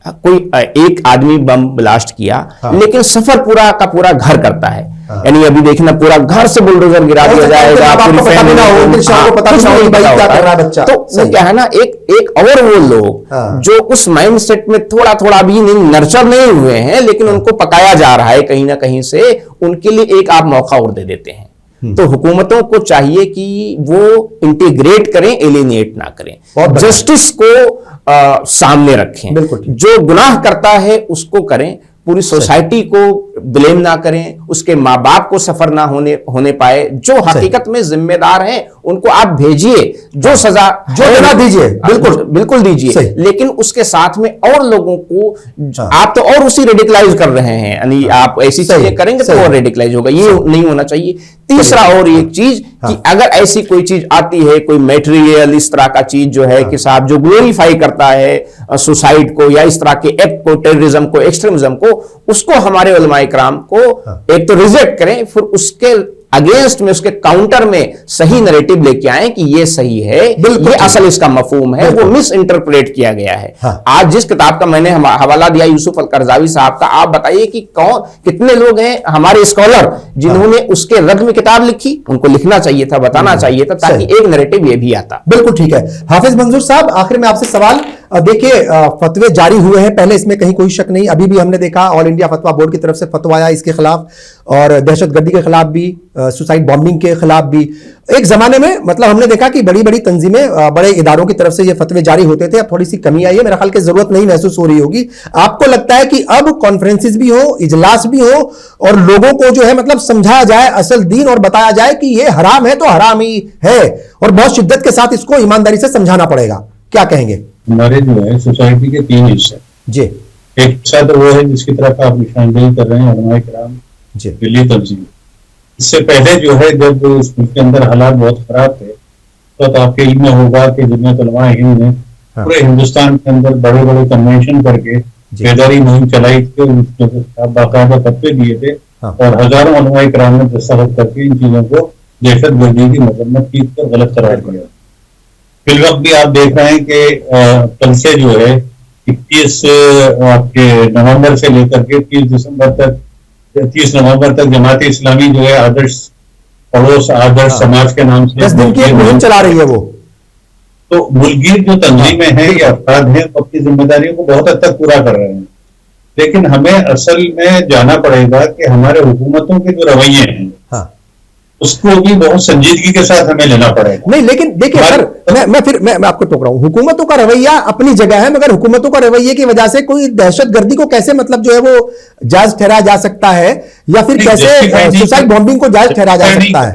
कोई एक आदमी बम ब्लास्ट किया, हाँ। लेकिन सफर पूरा का पूरा घर करता है, हाँ। यानी अभी देखना पूरा घर से बुलडोजर गिरा दिया जाएगा, तो वो क्या है ना, एक और वो लोग जो उस माइंडसेट में थोड़ा थोड़ा भी नर्चर नहीं हुए हैं, लेकिन उनको पकाया जा रहा है कहीं ना कहीं से, उनके लिए एक आप मौका और दे देते हैं। तो हुकूमतों को चाहिए कि वो इंटीग्रेट करें, एलिनेट ना करें, जस्टिस को सामने रखें, जो गुनाह करता है उसको करें, पूरी सोसाइटी को ब्लेम ना करें, उसके माँ बाप को सफर ना होने पाए, जो हकीकत में जिम्मेदार हैं उनको आप भेजिए, जो सजा जो देना दीजिए, बिल्कुल दीजिए, लेकिन उसके साथ में और लोगों को आप तो और उसी रेडिकलाइज कर रहे हैं, यानी आप ऐसी चीजें करेंगे तो और रेडिकलाइज होगा, ये नहीं होना चाहिए। तीसरा और एक चीज कि अगर ऐसी कोई चीज आती है, कोई मेटेरियल इस तरह का चीज जो है कि साहब जो ग्लोरीफाई करता है सुसाइड को या इस तरह के एक्ट को, टेररिज्म को, एक्सट्रीमिज्म को, उसको हमारे उलमा इकराम को एक तो रिजेक्ट करें, फिर उसके अगेंस्ट में, उसके काउंटर में सही नैरेटिव लेके आए कि ये सही है, ये असल इसका मफहूम है, वो मिस इंटरप्रेट किया गया है। आज जिस किताब का मैंने हवाला दिया यूसुफ अल करजावी साहब का, आप बताइए कि कितने लोग हैं हमारे स्कॉलर जिन्होंने उसके रद्द में किताब लिखी, उनको लिखना चाहिए था, बताना चाहिए था, ताकि एक नैरेटिव ये भी आता। बिल्कुल ठीक है। हाफिज मंजूर साहब, आखिर में आपसे सवाल, देखिए फतवे जारी हुए हैं पहले, इसमें कहीं कोई शक नहीं, अभी भी हमने देखा ऑल इंडिया फतवा बोर्ड की तरफ से फतवा आया इसके खिलाफ, और दहशतगर्दी के खिलाफ भी, सुसाइड बॉम्बिंग के खिलाफ भी। एक जमाने में मतलब हमने देखा कि बड़ी बड़ी तंजीमें, बड़े इदारों की तरफ से ये फतवे जारी होते थे, अब थोड़ी सी कमी आई है, मेरा ख्याल की जरूरत नहीं महसूस हो रही होगी। आपको लगता है कि अब कॉन्फ्रेंसिस भी हो, इजलास भी हो, और लोगों को जो है मतलब समझाया जाए असल दीन, और बताया जाए कि ये हराम है तो हराम ही है, और बहुत शिद्दत के साथ इसको ईमानदारी से समझाना पड़ेगा, क्या कहेंगे? हमारे जो है सोसाइटी के 3 हिस्से जी। एक हिस्सा तो वो है जिसकी तरफ आप निशानदेही कर रहे हैं, उलमा इकराम, दिल्ली तंजीम। इससे पहले जो है जब इस मुल्क के अंदर हालात बहुत खराब थे, तो आपके इल्म में होगा कि जमीयत उलमा हिंद ने पूरे हिंदुस्तान के अंदर बड़े बड़े कन्वेंशन करके बेदारी मुहिम चलाई थी, बाकायदा फतवे दिए थे और हजारों उलमा इकराम ने दस्तखत करके इन चीजों को दहशत गर्दी की मजम्मत की कर गलत करार दिया। फिल वक्त भी आप देख रहे हैं कि कल से जो है 21 आपके नवंबर से लेकर के 30 नवंबर तक जमात इस्लामी जो है आदर्श पड़ोस आदर्श समाज के नाम से 10 दिन की एक मुहिम चला रही है वो। तो मुल्कीर जो तंजीमें हैं या अफराद हैं वो अपनी जिम्मेदारियों को बहुत हद तक पूरा कर रहे हैं, लेकिन हमें असल में जाना पड़ेगा कि हमारे हुकूमतों के जो रवैये हैं उसको भी बहुत संजीदगी के साथ हमें लेना पड़ेगा। नहीं, लेकिन देखिए सर, मैं आपको टोक रहा हूं। हुकूमतों का रवैया अपनी जगह है, मगर हुकूमतों का रवैये की वजह से कोई दहशतगर्दी को कैसे मतलब जो है वो जायज ठहराया जा सकता है, या फिर कैसे सुसाइड बॉम्बिंग को जायज ठहराया जा सकता है?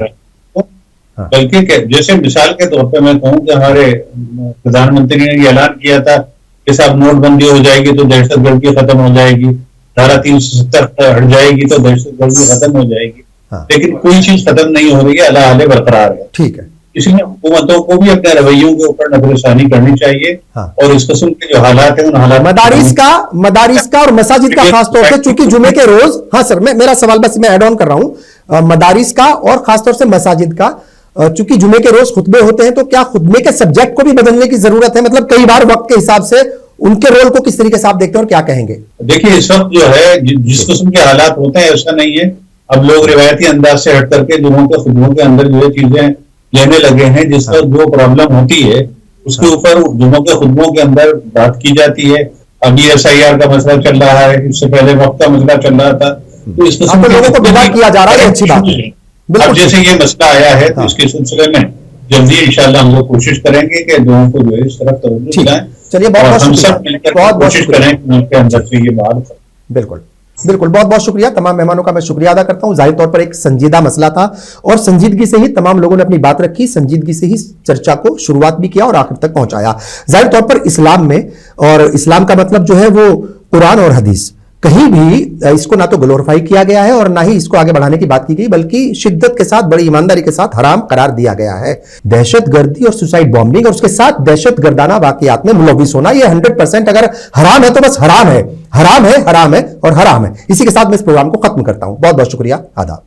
बल्कि जैसे मिसाल के तौर पे मैं कहूं कि हमारे प्रधानमंत्री ने ये ऐलान किया था कि साहब नोटबंदी हो जाएगी तो दहशतगर्दी खत्म हो जाएगी, धारा 370 हट जाएगी तो दहशतगर्दी खत्म हो जाएगी, लेकिन कोई चीज खत्म नहीं हो रही है, अला हाले बरकरार है। ठीक है, इसलिए हुकूमतों को भी अपने रवैयों के ऊपर नजरसानी करनी चाहिए और इस किस्म के जो हालात है उन हालात मदारिस का और मसाजिद का खासतौर से, चूंकि जुमे के रोज, हाँ सर, मेरा सवाल बस मैं ऐड ऑन कर रहा हूं, मदारिस का और खासतौर से मसाजिद का, चूंकि जुमे के रोज खुतबे होते हैं, तो क्या खुतबे के सब्जेक्ट को भी बदलने की जरूरत है? मतलब कई बार वक्त के हिसाब से उनके रोल को किस तरीके से आप देखते हैं और क्या कहेंगे? देखिए, इस वक्त जो है जिस किस्म के हालात होते हैं ऐसा नहीं है, अब लोग रिवायती अंदाज से हट करके जुमों के खुतबों के अंदर जो है चीजें लेने लगे हैं, जिस वक्त जो प्रॉब्लम होती है उसके ऊपर जुमों के खुतबों के अंदर बात की जाती है। अभी SIR का मसला चल रहा है, इससे पहले वक्त का मसला चल रहा था, तो इस किस्म के लोगों को विदा किया जा रहा है, अच्छी बात है। अब जैसे ये मसला आया है तो इसके सिलसिले में जल्दी इंशाल्लाह हम लोग कोशिश करेंगे कि लोगों को जो है इस तरफ तवज्जो दिलाएं। चलिए, बहुत हम सब मिलकर कोशिश करें कि उनके अंदर से ये बात। बिल्कुल बिल्कुल, बहुत बहुत शुक्रिया। तमाम मेहमानों का मैं शुक्रिया अदा करता हूं। जाहिर तौर पर एक संजीदा मसला था और संजीदगी से ही तमाम लोगों ने अपनी बात रखी, संजीदगी से ही चर्चा को शुरुआत भी किया और आखिर तक पहुंचाया। जाहिर तौर पर इस्लाम में, और इस्लाम का मतलब जो है वो कुरान और हदीस, कहीं भी इसको ना तो ग्लोरीफाई किया गया है और ना ही इसको आगे बढ़ाने की बात की गई, बल्कि शिद्दत के साथ, बड़ी ईमानदारी के साथ हराम करार दिया गया है। दहशतगर्दी और सुसाइड बॉम्बिंग और उसके साथ दहशतगर्दाना वाकयात में मुलव्विस होना, यह 100% अगर हराम है तो बस हराम है, हराम है, हराम है और हराम है। इसी के साथ मैं इस प्रोग्राम को खत्म करता हूं। बहुत बहुत शुक्रिया, आदाब।